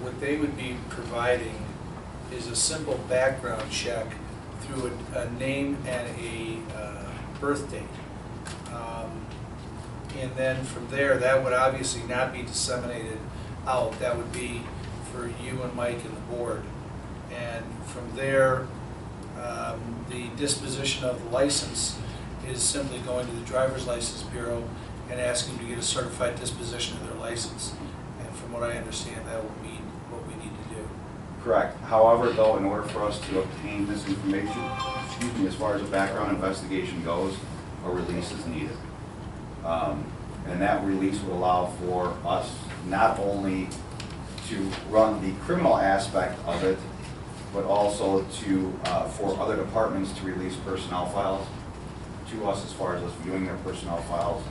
what they would be providing is a simple background check through a name and a birth date. And then from there, that would obviously not be disseminated out. That would be for you and Mike and the board. And from there, the disposition of the license is simply going to the driver's license bureau and asking to get a certified disposition of their license. And from what I understand, that will mean what we need to do. Correct. However, though, in order for us to obtain this information, excuse me, as far as a background investigation goes, a release is needed. And that release would allow for us not only to run the criminal aspect of it, but also to for other departments to release personnel files to us as far as us viewing their personnel files,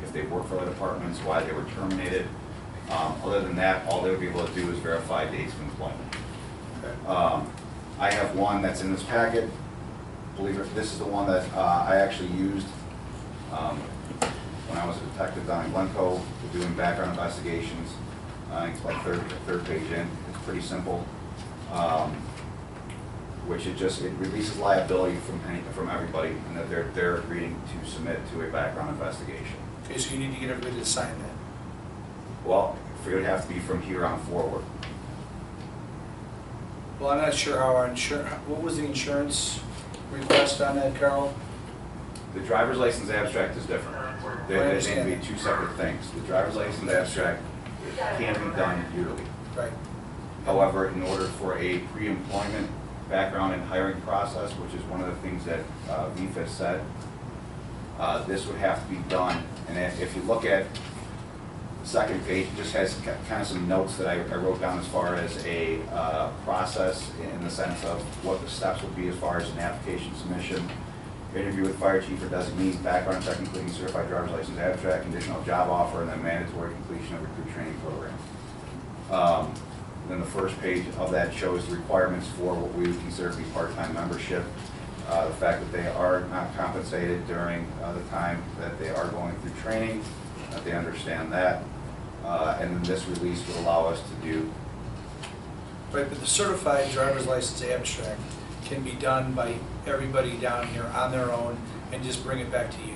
if they work for other departments, why they were terminated. Other than that, all they would be able to do is verify dates of employment. I have one that's in this packet. Believe it, this is the one that I actually used when I was a detective down in Glencoe doing background investigations. I think it's like third page in. It's pretty simple. Which it releases liability from everybody, and that they're agreeing to submit to a background investigation. Okay, so you need to get everybody to sign that. Well, it would have to be from here on forward. Well, I'm not sure how our what was the insurance request on that, Carl? The driver's license abstract is different. They need to be two separate things. The driver's license abstract can be done yearly. Right. However, in order for a pre-employment background and hiring process, which is one of the things that VFIS said, this would have to be done. And if you look at the second page, it just has kind of some notes that I wrote down as far as a process in the sense of what the steps would be as far as an application submission, interview with fire chief or designee, background check including certified driver's license abstract, conditional job offer, and then mandatory completion of recruit training program. Then the first page of that shows the requirements for what we would consider to be part-time membership. The fact that they are not compensated during the time that they are going through training, that they understand that. And then this release would allow us to do. Right, but the certified driver's license abstract can be done by everybody down here on their own and just bring it back to you.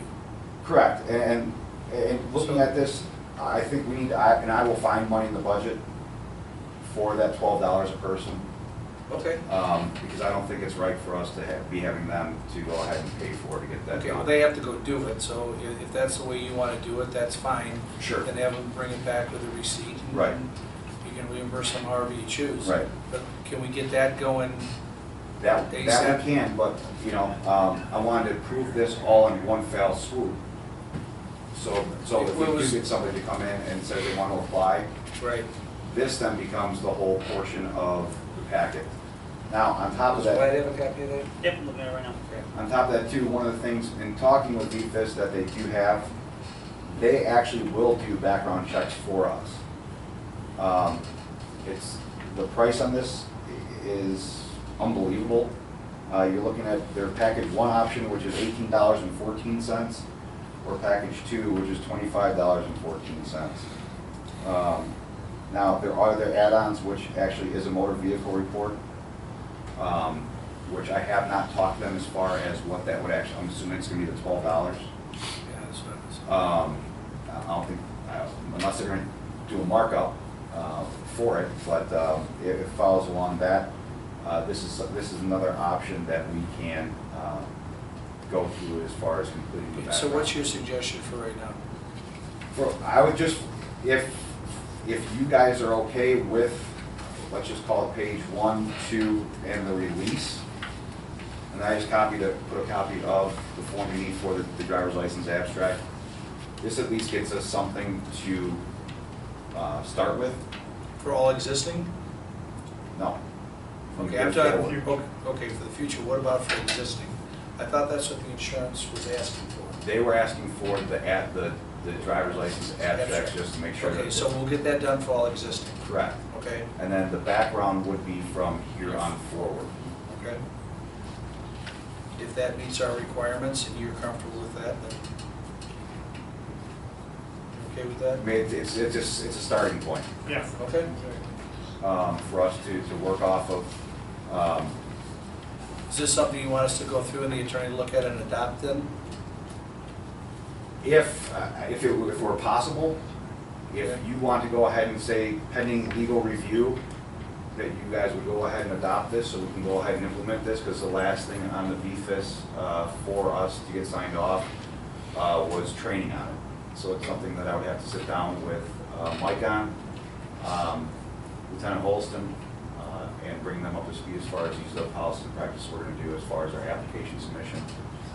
Correct. And looking at this, I think we need, and I will find money in the budget for that $12 a person. Okay. Because I don't think it's right for us to be having them to go ahead and pay for it to get that Okay, done. well, they have to go do it, so if that's the way you want to do it, that's fine. Sure. Then have them bring it back with a receipt. and Right. You can reimburse them however you choose. Right. But can we get that going? That we can, but, you know, I wanted to prove this all in one fell swoop. So if we do get somebody to come in and say they want to apply, Right. this then becomes the whole portion of the packet. Now, on top of Does Wyatt that, have a copy of that? Yep, I'm looking at it right now. on top of that too, one of the things in talking with VFIS that they do have, they actually will do background checks for us. It's, the price on this is unbelievable. You're looking at their package one option, which is $18.14, or package two, which is $25.14. Now, there are other add-ons, which actually is a motor vehicle report, which I have not talked to them as far as what that would actually, I'm assuming it's gonna be the $12. Yeah, that's what I was. I don't think, unless they're gonna do a markup for it, but it follows along that. This is another option that we can go through as far as completing the Okay, background. so what's your suggestion for right now? I would just, if you guys are okay with, let's just call it page 1, 2, and the release, and I just put a copy of the form you need for the driver's license abstract. This at least gets us something to start with. For all existing? No. Okay, I'm talking, okay, for the future, what about for existing? I thought that's what the insurance was asking for. They were asking for the driver's license abstracts just to make sure. Okay, that- so we'll get that done for all existing, Correct. okay? And then the background would be from here on forward. Okay. If that meets our requirements and you're comfortable with that, then you okay with I that? mean, it's a starting point Yeah. Okay. for us to work off of. Is this something you want us to go through and the attorney look at and adopt then? If it were possible, if you want to go ahead and say pending legal review, that you guys would go ahead and adopt this, so we can go ahead and implement this, because the last thing on the VFIS for us to get signed off was training on it. So it's something that I would have to sit down with Mike on, Lieutenant Holston, and bring them up to speed as far as these policies and practice we're going to do as far as our application submission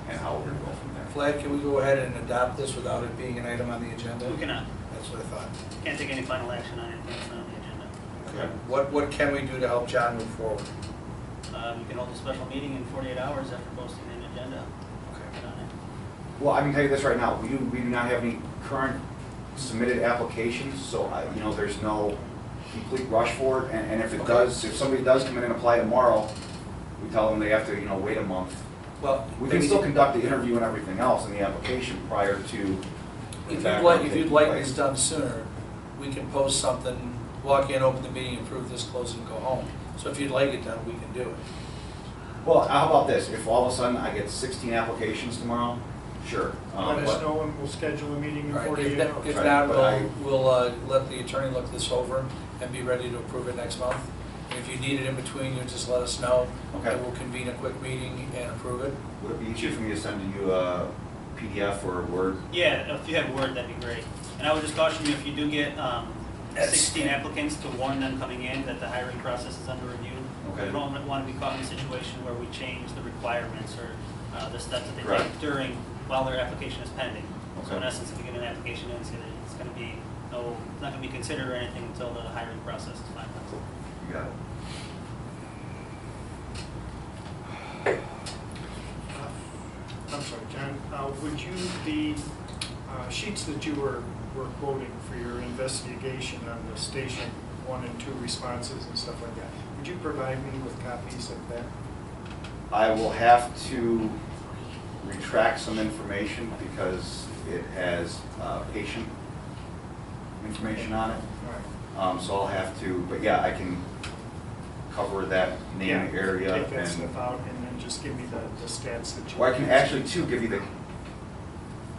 and how we're going to go from there. Flag, can we go ahead and adopt this without it being an item on the agenda? We cannot, That's what I thought. can't take any final action on anything that's not on the agenda. Okay. What can we do to help John move forward? You can hold a special meeting in 48 hours after posting an agenda. Put on it. Well, I can tell you this right now, we do not have any current submitted applications, so there's no complete rush for it, and if it does, if somebody does come in and apply tomorrow, we tell them they have to, wait a month. Well, We can still conduct the interview and everything else in the application prior to. if you'd like this done sooner, we can post something, walk in, open the meeting, approve this, close it, and go home. So if you'd like it done, we can do it. Well, how about this, if all of a sudden I get 16 applications tomorrow, sure. Let us but- know and we'll schedule a meeting in All right, 48 hours. If Right, not, but we'll let the attorney look this over and be ready to approve it next month. And if you need it in between, you just let us know. Okay. And we'll convene a quick meeting and approve it. Would it be easier for me to send to you a PDF or a Word? Yeah, if you have Word, that'd be great. And I would just caution you, if you do get 16 applicants, to warn them coming in that the hiring process is under review. Okay. We don't want to be caught in a situation where we change the requirements or the steps that they Correct. take while their application is pending. So Okay. in essence, if you get an application in, it's going to be it's not going to be considered or anything until the hiring process is finalized. You got it. I'm sorry, John, would you, the sheets that you were quoting for your investigation on the station 1 and 2 responses and stuff like that, would you provide me with copies of that? I will have to retract some information because it has patient information on it. All right. So I'll have to, but yeah, I can cover that name Yeah, area. take that and stuff out and then just give me the stats that you. Or I can actually too give you the,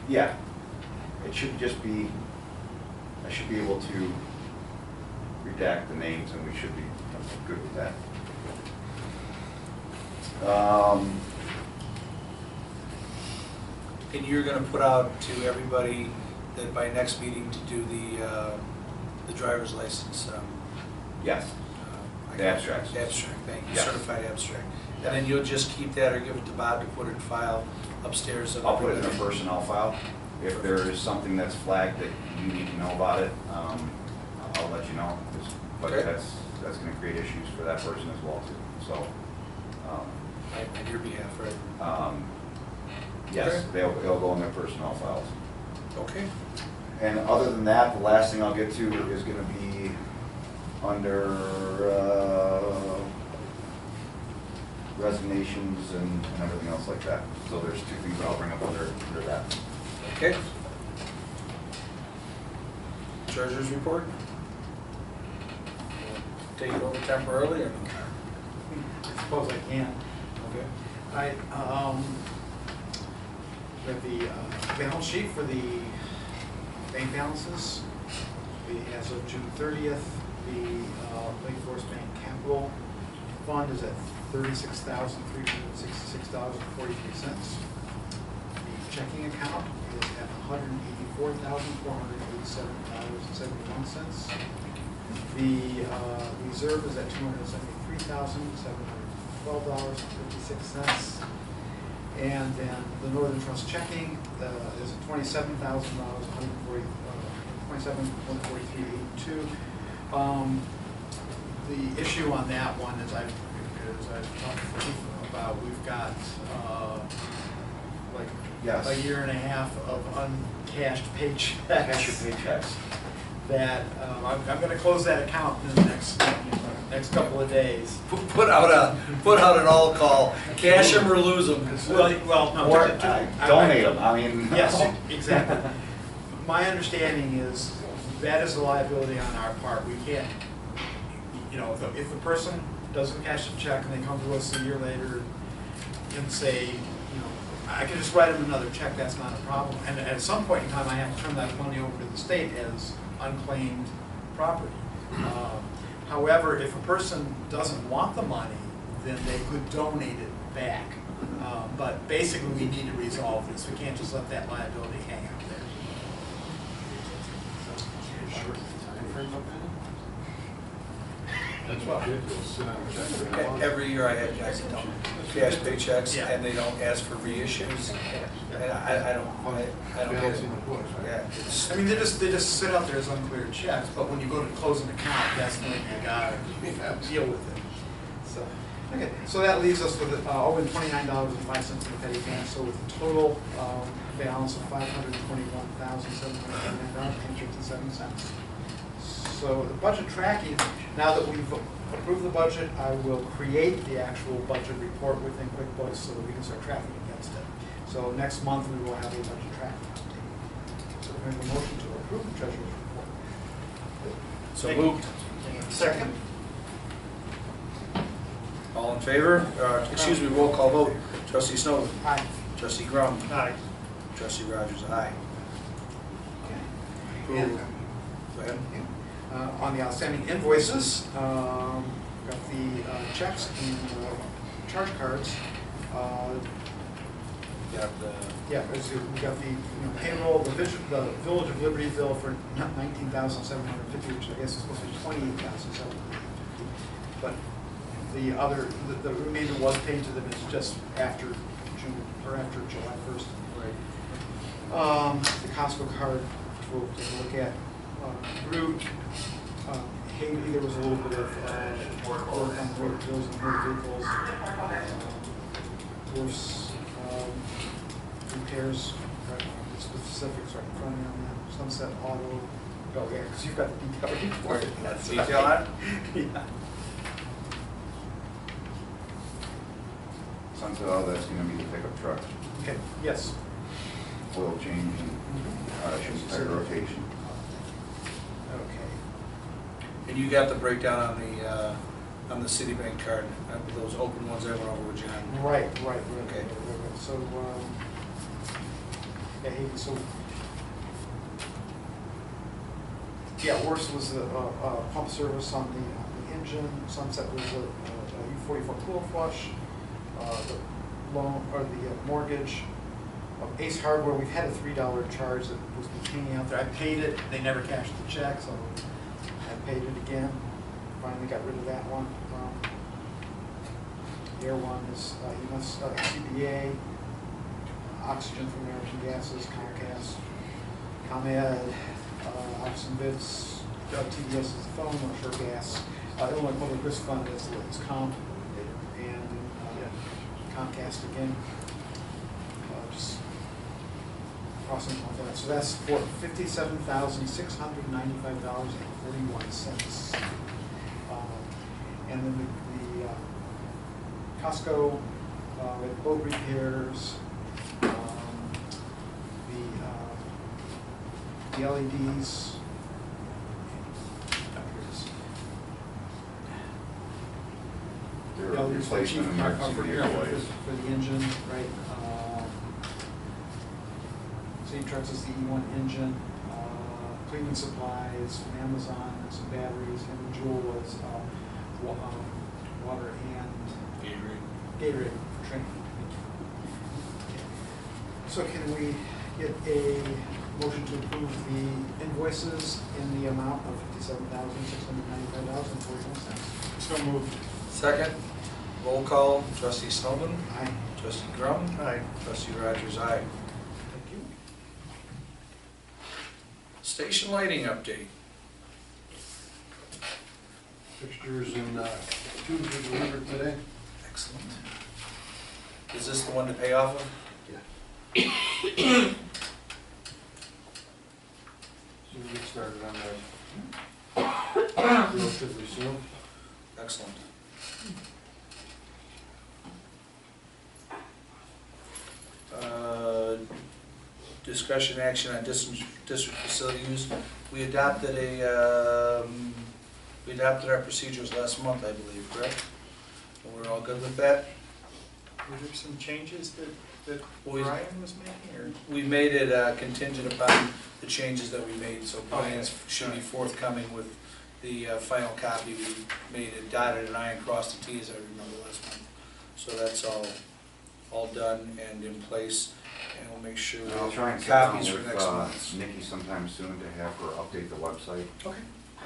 yeah, it should just be, I should be able to redact the names and we should be good with that. And you're gonna put out to everybody that by next meeting to do the driver's license. Yes, the abstracts. Abstract, thank you, Yeah. certified abstract. And then you'll just keep that or give it to Bob to put it in file upstairs. I'll put it in a personnel file. If there is something that's flagged that you need to know about it, I'll let you know. But Okay. that's gonna create issues for that person as well too, so. On your behalf, right? Yes, Okay. they'll go in their personnel files. Okay. And other than that, the last thing I'll get to is gonna be under resignations and everything else like that. So there's 2 things I'll bring up under that. Okay. Treasurer's report? Take it over temporarily or no? I suppose I can. Okay. I, with the balance sheet for the bank balances, as of June 30th, the Lake Forest Bank Capital Fund is at $36,366.43. The checking account is at $184,487.71. The reserve is at $273,712.56. And then the Northern Trust checking is at $27,000, $27,143.82. The issue on that one is I've talked to Keith about, we've got like Yes. a year and a half of uncashed paychecks. Cash your paychecks. That, I'm gonna close that account in the next couple of days. Put out an all call, cash them or lose them. Well, no. Or I- donate them, I mean. Yes, exactly. My understanding is that is a liability on our part. We can't, you know, if the person doesn't cash the check and they come to us a year later and say, you know, I can just write them another check, that's not a problem. And at some point in time, I have to turn that money over to the state as unclaimed property. However, if a person doesn't want the money, then they could donate it back. But basically, we need to resolve this. We can't just let that liability hang out there. Every year I have guys that don't cash paychecks Yeah. and they don't ask for reissues. And I don't get it. Yeah, it's, I mean, they just sit out there as uncleared checks, but when you go to close an account, that's when you gotta deal with it. So, okay, so that leaves us with owing $29.05 in the petty cash, so with a total balance of $521,789.57. So the budget tracking, now that we've approved the budget, I will create the actual budget report within QuickBooks so that we can start tracking against it. So next month, we will have a budget tracking update. So we have a motion to approve the treasurer's report. so moved. Second. All in favor? Excuse me, roll call vote. Trustee Snowden. Aye. Trustee Grum. Aye. Trustee Rogers, aye. Okay. Approve. Go ahead. On the outstanding invoices, got the checks and charge cards. Got the, Yeah, we got the payroll, the Village of Libertyville for $19,750, which I guess is supposed to be $28,750. But the remainder was paid to them, it's just after June, or after July 1st. right. The Costco card, we'll take a look at. Route, Haiti, there was a little bit of work on road bills and motor vehicles. Course, repairs, the specifics right in front of you on that. Sunset Auto, oh yeah, because you've got the detail report. That's Detail on it? Yeah. Sunset Auto, that's gonna be the pickup truck, Okay, yes. oil change and, tire rotation. Okay. And you got the breakdown on the Citibank card, those open ones I went over with John. Right. Okay. So, yeah, Haiti, so, yeah, Worst was the pump service on the engine. Sunset was a U44 cool flush. The loan, or the mortgage. Ace Hardware, we've had a $3 charge that was hanging out there. I paid it, they never cashed the check, so I paid it again. Finally got rid of that one. The air one is EMS, CPA, Oxygen from American Gases, Comcast, ComEd, Oxygen Bits, TDS is the phone, North Shore Gas, Illinois Public Risk Fund is comp, and Comcast again. Just crossing off that. So that's for $57,695.41. And then the Costco, with boat repairs, the LEDs. Their LEDs for replacement chief emergency for vehicle lights. for the engine, right? Same trucks as the E1 engine, cleaning supplies from Amazon, some batteries, and Jewel was water and Gatorade for training. So can we get a motion to approve the invoices in the amount of $57,695.41? So moved. Second, roll call, trustee Snowden, Aye. trustee Grum, Aye. trustee Rogers, aye. Thank you. Station lighting update. Fixtures and tubes were delivered today. Excellent. Is this the one to pay off of? Yeah. So we get started on that relatively soon. Excellent. Discussion action on district facility use. We adopted our procedures last month, I believe, correct? And we're all good with that? Were there some changes that We- Brian was making, or? We made it contingent upon the changes that we made, so Brian should be forthcoming with the final copy. We made it dotted an I and crossed the T, as I remember last month. So that's all done and in place, and we'll make sure I'll try and we sit have down copies for next month. with Nikki sometime soon to have her update the website, Okay.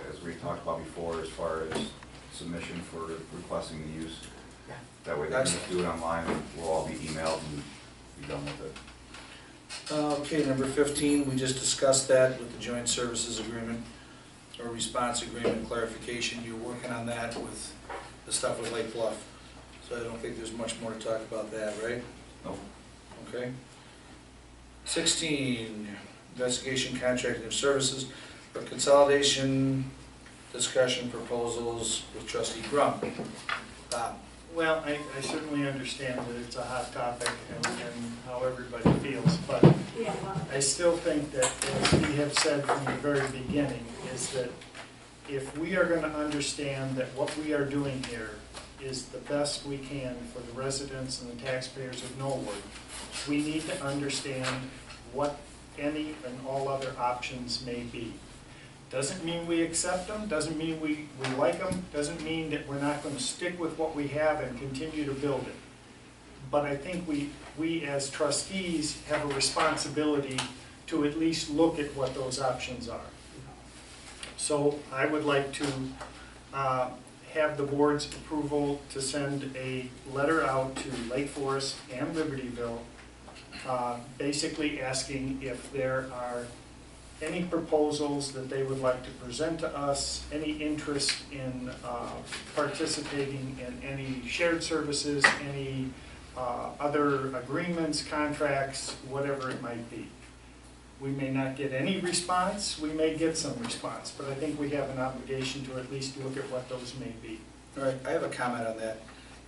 as we talked about before, as far as submission for requesting the use. Yeah. That way they can just do it online, and we'll all be emailed and be done with it. Okay, number 15, we just discussed that with the joint services agreement, or response agreement clarification. You're working on that with the stuff with Lake Bluff. So I don't think there's much more to talk about that, right? Nope. Okay. 16, investigation contracting of services for consolidation, discussion proposals with trustee Grum. Bob? Well, I certainly understand that it's a hot topic and how everybody feels, but I still think that, as we have said from the very beginning, is that if we are going to understand that what we are doing here is the best we can for the residents and the taxpayers of Knollwood, we need to understand what any and all other options may be. Doesn't mean we accept them, doesn't mean we like them, doesn't mean that we're not going to stick with what we have and continue to build it. But I think we as trustees have a responsibility to at least look at what those options are. So I would like to have the board's approval to send a letter out to Lake Forest and Libertyville, basically asking if there are any proposals that they would like to present to us, any interest in participating in any shared services, any other agreements, contracts, whatever it might be. We may not get any response, we may get some response, but I think we have an obligation to at least look at what those may be. All right, I have a comment on that.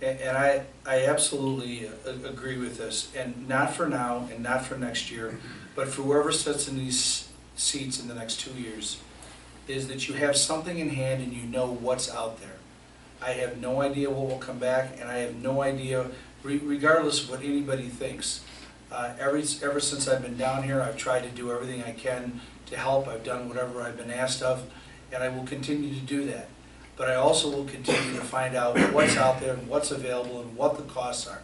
And I absolutely agree with this, and not for now and not for next year, but for whoever sits in these seats in the next 2 years, is that you have something in hand and you know what's out there. I have no idea what will come back, and I have no idea, regardless of what anybody thinks. Ever since I've been down here, I've tried to do everything I can to help. I've done whatever I've been asked of, and I will continue to do that. But I also will continue to find out what's out there and what's available and what the costs are.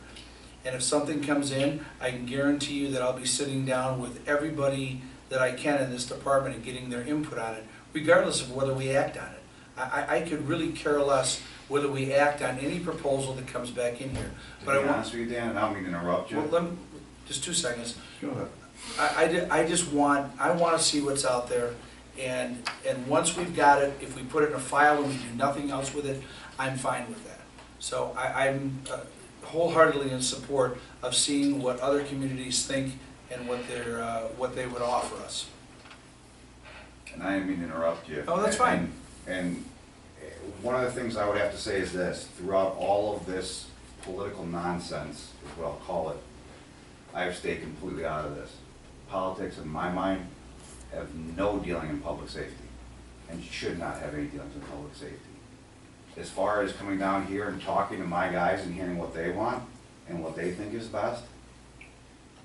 And if something comes in, I can guarantee you that I'll be sitting down with everybody that I can in this department and getting their input on it, regardless of whether we act on it. I could really care less whether we act on any proposal that comes back in here. But To be honest with you, Dan, and I don't mean to interrupt you. Well, just 2 seconds. Go ahead. I want to see what's out there, and once we've got it, if we put it in a file and we do nothing else with it, I'm fine with that. So I'm wholeheartedly in support of seeing what other communities think and what they would offer us. And I didn't mean to interrupt you. Oh, that's fine. And one of the things I would have to say is this: throughout all of this political nonsense, is what I'll call it, I have stayed completely out of this. Politics, in my mind, have no dealing in public safety, and should not have any dealings in public safety. As far as coming down here and talking to my guys and hearing what they want and what they think is best,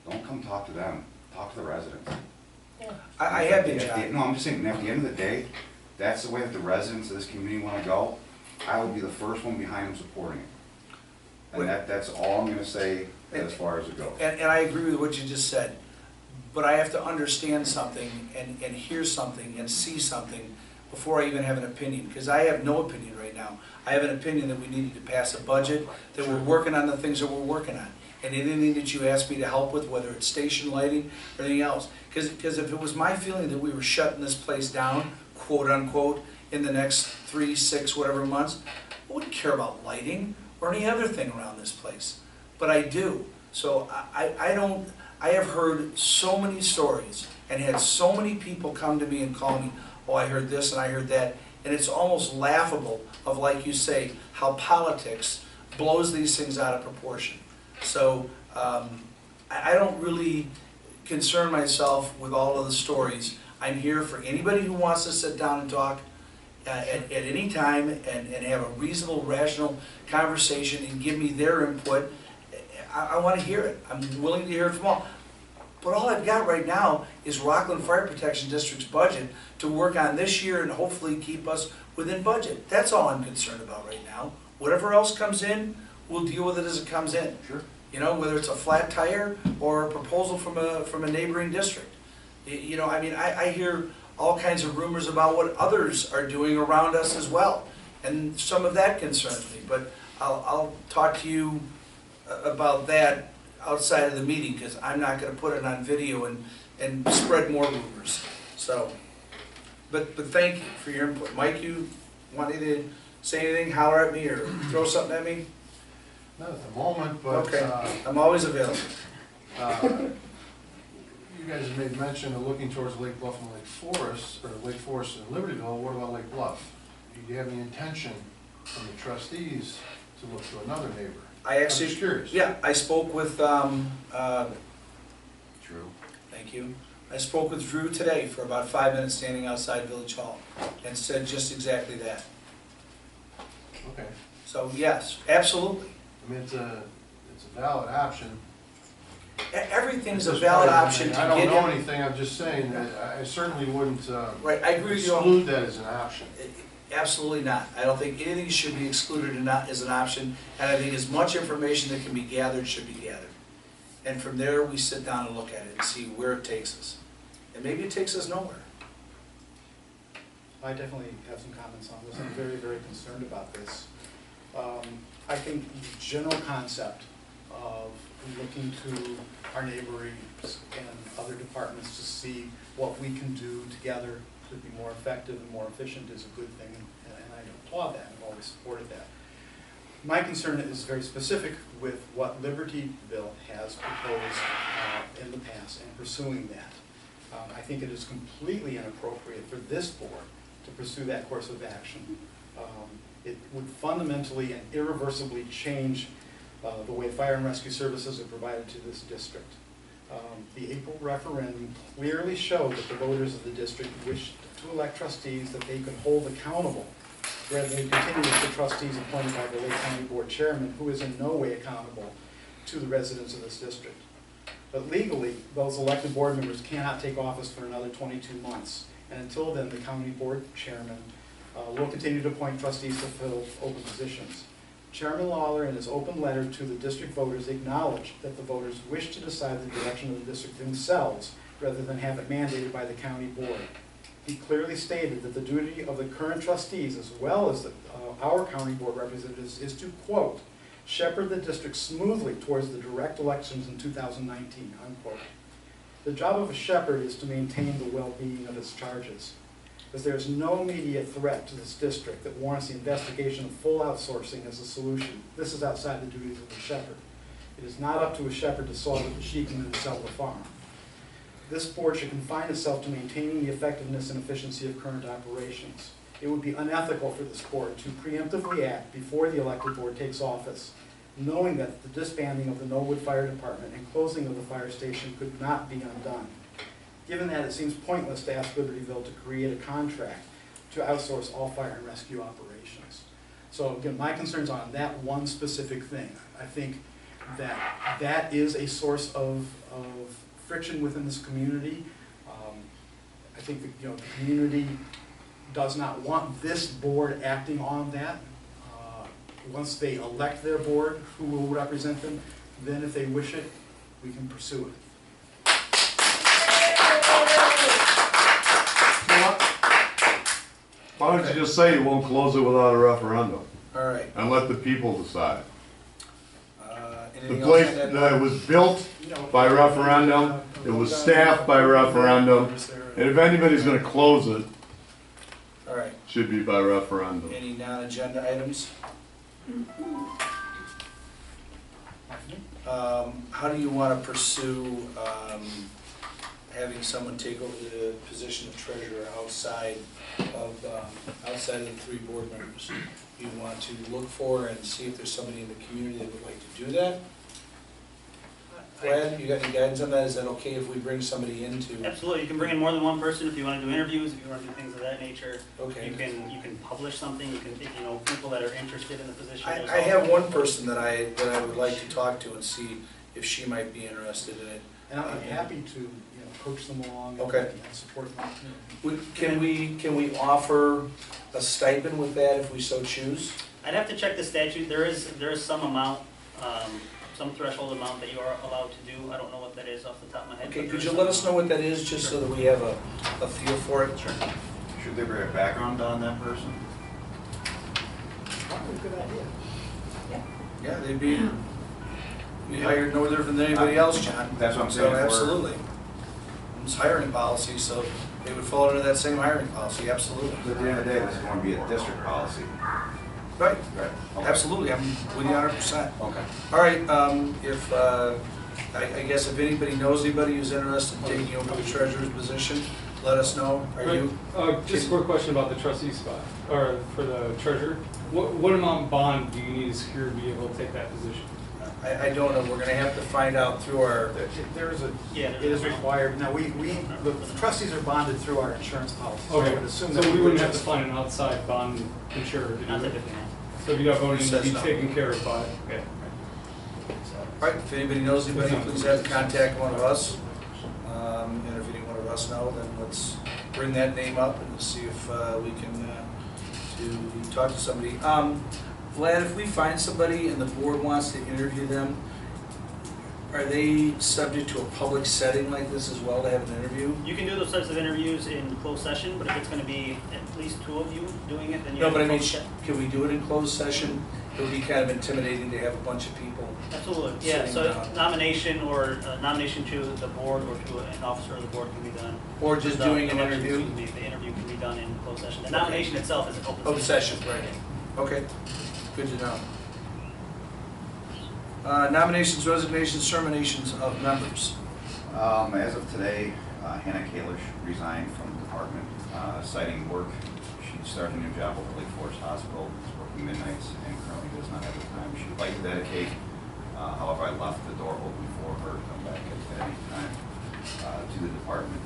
don't come talk to them. Talk to the residents. I have been, John. No, I'm just saying, at the end of the day, that's the way that the residents of this community want to go. I would be the first one behind them supporting it. And that's all I'm going to say as far as it goes. And I agree with what you just said, but I have to understand something and hear something and see something before I even have an opinion, because I have no opinion right now. I have an opinion that we needed to pass a budget, that we're working on the things that we're working on. And anything that you ask me to help with, whether it's station lighting or anything else. Because if it was my feeling that we were shutting this place down, quote unquote, in the next 3, 6, whatever months, I wouldn't care about lighting or any other thing around this place. But I do. So I I have heard so many stories and had so many people come to me and call me, oh, I heard this and I heard that. And it's almost laughable of, like you say, how politics blows these things out of proportion. So I don't really concern myself with all of the stories. I'm here for anybody who wants to sit down and talk at any time and have a reasonable, rational conversation and give me their input. I want to hear it. I'm willing to hear it from all. But all I've got right now is Rockland Fire Protection District's budget to work on this year and hopefully keep us within budget. That's all I'm concerned about right now. Whatever else comes in, we'll deal with it as it comes in. Sure. You know, whether it's a flat tire or a proposal from a neighboring district. You know, I mean, I hear all kinds of rumors about what others are doing around us as well. And some of that concerns me, but I'll talk to you about that outside of the meeting, because I'm not going to put it on video and spread more rumors. So, but thank you for your input. Mike, you want to say anything, holler at me, or throw something at me? Not at the moment, but. Okay, I'm always available. You guys have made mention of looking towards Lake Bluff and Lake Forest, or Lake Forest and Libertyville. What about Lake Bluff? Do you have any intention from the trustees to look to another neighbor? I actually, I'm just curious. yeah, I spoke with, Drew. thank you. I spoke with Drew today for about 5 minutes standing outside Village Hall and said just exactly that. Okay. So yes, absolutely. I mean, it's a valid option. Everything's a It's valid probably- option to I don't get know him. anything, I'm just saying that I certainly wouldn't Right, I agree with you. exclude that as an option. Absolutely not. I don't think anything should be excluded and not as an option, and I think as much information that can be gathered should be gathered. And from there, we sit down and look at it and see where it takes us. And maybe it takes us nowhere. I definitely have some comments on this. I'm very, very concerned about this. I think the general concept of looking to our neighboring and other departments to see what we can do together to be more effective and more efficient is a good thing, and I applaud that. I've always supported that. My concern is very specific with what Libertyville has proposed in the past and pursuing that. I think it is completely inappropriate for this board to pursue that course of action. It would fundamentally and irreversibly change the way fire and rescue services are provided to this district. The April referendum clearly showed that the voters of the district wished to elect trustees that they could hold accountable, rather than continue with the trustees appointed by the Lake County Board Chairman, who is in no way accountable to the residents of this district. But legally, those elected board members cannot take office for another 22 months. And until then, the County Board Chairman will continue to appoint trustees to fill open positions. Chairman Lawler, in his open letter to the district voters, acknowledged that the voters wish to decide the direction of the district themselves rather than have it mandated by the county board. He clearly stated that the duty of the current trustees, as well as our county board representatives, is to, quote, shepherd the district smoothly towards the direct elections in 2019, unquote. The job of a shepherd is to maintain the well-being of its charges. As there is no immediate threat to this district that warrants the investigation of full outsourcing as a solution, this is outside the duties of the shepherd. It is not up to a shepherd to slaughter the sheep and then sell the farm. This board should confine itself to maintaining the effectiveness and efficiency of current operations. It would be unethical for this board to preemptively act before the elected board takes office, knowing that the disbanding of the Knollwood Fire Department and closing of the fire station could not be undone. Given that, it seems pointless to ask Libertyville to create a contract to outsource all fire and rescue operations. So again, my concerns on that one specific thing. I think that that is a source of friction within this community. I think that, the community does not want this board acting on that. Once they elect their board, who will represent them, then if they wish it, we can pursue it. Why don't you just say you won't close it without a referendum All right. and let the people decide? The Anything else place on that? that was built by referendum, it was staffed by referendum, and if anybody's gonna close it, All right. should be by referendum. Any non-agenda items? how do you want to pursue having someone take over the position of treasurer outside of the 3 board members? You want to look for and see if there's somebody in the community that would like to do that? Brad, you got any guidance on that? Is that okay if we bring somebody into? Absolutely, you can bring in more than one person if you want to do interviews, if you want to do things of that nature. Okay. You can publish something, you can, if you know, people that are interested in the position. There's I have also- one person that I would like to talk to and see if she might be interested in it. And I'm happy to, coach them along. Okay. And support them. Can we offer a stipend with that if we so choose? I'd have to check the statute, there is some amount, some threshold amount that you are allowed to do. I don't know what that is off the top of my head. Okay, but could there you is let some us know what that is, just so that we have a feel for it? Sure. Should there be a background on that person? Probably a good idea. Yeah, they'd be hired no different than anybody else, John. That's what I'm So saying. absolutely. It's hiring policy, so they would fall under that same hiring policy, absolutely. But at the end of the day, this is going to be a district policy. Right, Right. Okay. absolutely, I'm with you 100%. Okay. All right, if, I guess if anybody knows anybody who's interested in taking over the treasurer's position, let us know. Are you? Just a quick question about the trustee spot, or for the treasurer. What amount bond do you need to secure to be able to take that position? I don't know, we're gonna have to find out through our, It is required. Now, the trustees are bonded through our insurance policy. So I Okay, would assume so that we wouldn't have to just- find an outside bond insurer to Not do it? typically, no. So if you got voting to Says be no. taken care of by, okay. all right, if anybody knows anybody, please have to contact one of us. And if any one of us know, then let's bring that name up and see if we can to talk to somebody. Vlad, if we find somebody and the board wants to interview them, are they subject to a public setting like this as well to have an interview? You can do those types of interviews in closed session, but if it's gonna be at least 2 of you doing it, then you No, have but to I mean, close it. can we do it in closed session? It would be kind of intimidating to have a bunch of people. Absolutely, yeah, Sitting so down. nomination or nomination to the board or to an officer of the board can be done. Or just The- doing an the- interview? The interview can be done in closed session. The nomination itself is an open session. Open session, right. Okay, good to know. Nominations, resignations, terminations of members. As of today, Hannah Kalish resigned from the department, citing work. She started a new job over Lake Forest Hospital, is working midnights, and currently does not have the time she would like to dedicate. However, I left the door open for her to come back at any time to the department.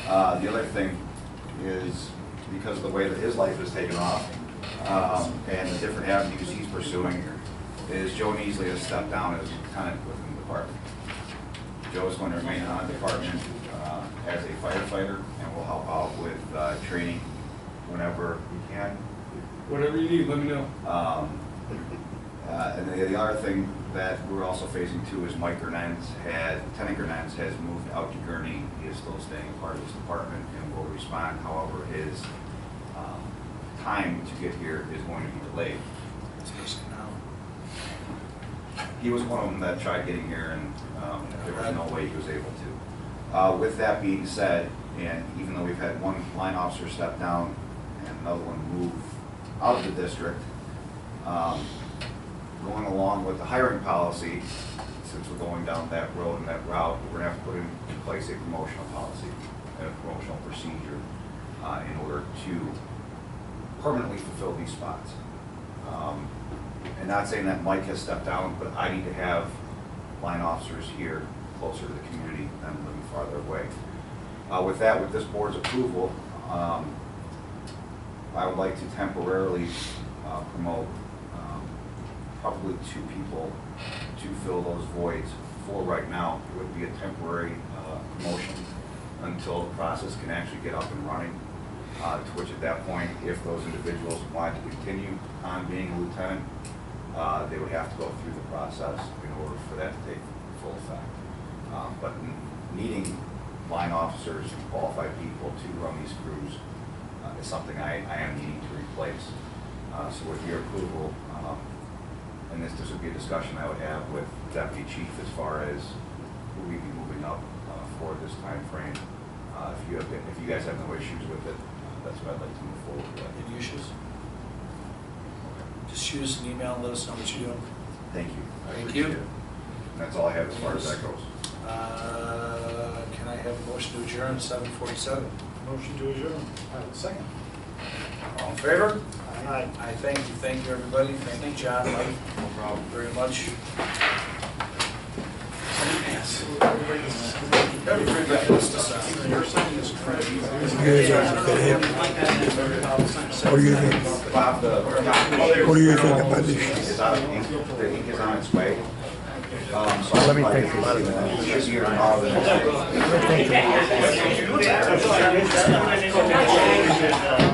The other thing is, because of the way that his life has taken off, and the different avenues he's pursuing, is Joe Neasley has stepped down as lieutenant within the department. Joe is going to remain on the department as a firefighter and will help out with training whenever he can. Whatever you need, let me know. And the other thing that we're also facing too is Lieutenant Gernanz has moved out to Gurnee. He is still staying a part of this department and will respond. However, his time to get here is going to be delayed. Especially now. He was one of them that tried getting here, and there was no way he was able to. With that being said, and even though we've had one line officer step down and another one move out of the district, going along with the hiring policy, since we're going down that road and that route, we're going to have to put in place a promotional policy and a promotional procedure in order to permanently fulfill these spots. And not saying that Mike has stepped down, but I need to have line officers here closer to the community than living farther away. With that, with this board's approval, I would like to temporarily promote probably 2 people to fill those voids. For right now, it would be a temporary promotion until the process can actually get up and running. To which at that point, if those individuals wanted to continue on being a lieutenant, they would have to go through the process in order for that to take full effect. But needing line officers and qualified people to run these crews is something I am needing to replace. So with your approval, and this would be a discussion I would have with the deputy chief as far as who we'd be moving up for this time frame. If you guys have no issues with it, that's what I'd like to move forward with. Any issues? Just shoot us an email and let us know what you're doing. Thank you. I Thank appreciate you. it. And that's all I have as far as that goes. Can I have a motion to adjourn at 7:47? Motion to adjourn. I will second. All in favor? Aye. I thank you, everybody. Thank you, John, Mike, No problem. very much. You're signing this credit. What do you think? Bob, What do you think about this? the ink is on its way. So Let me think. it should be here tomorrow. The next day. Let me think.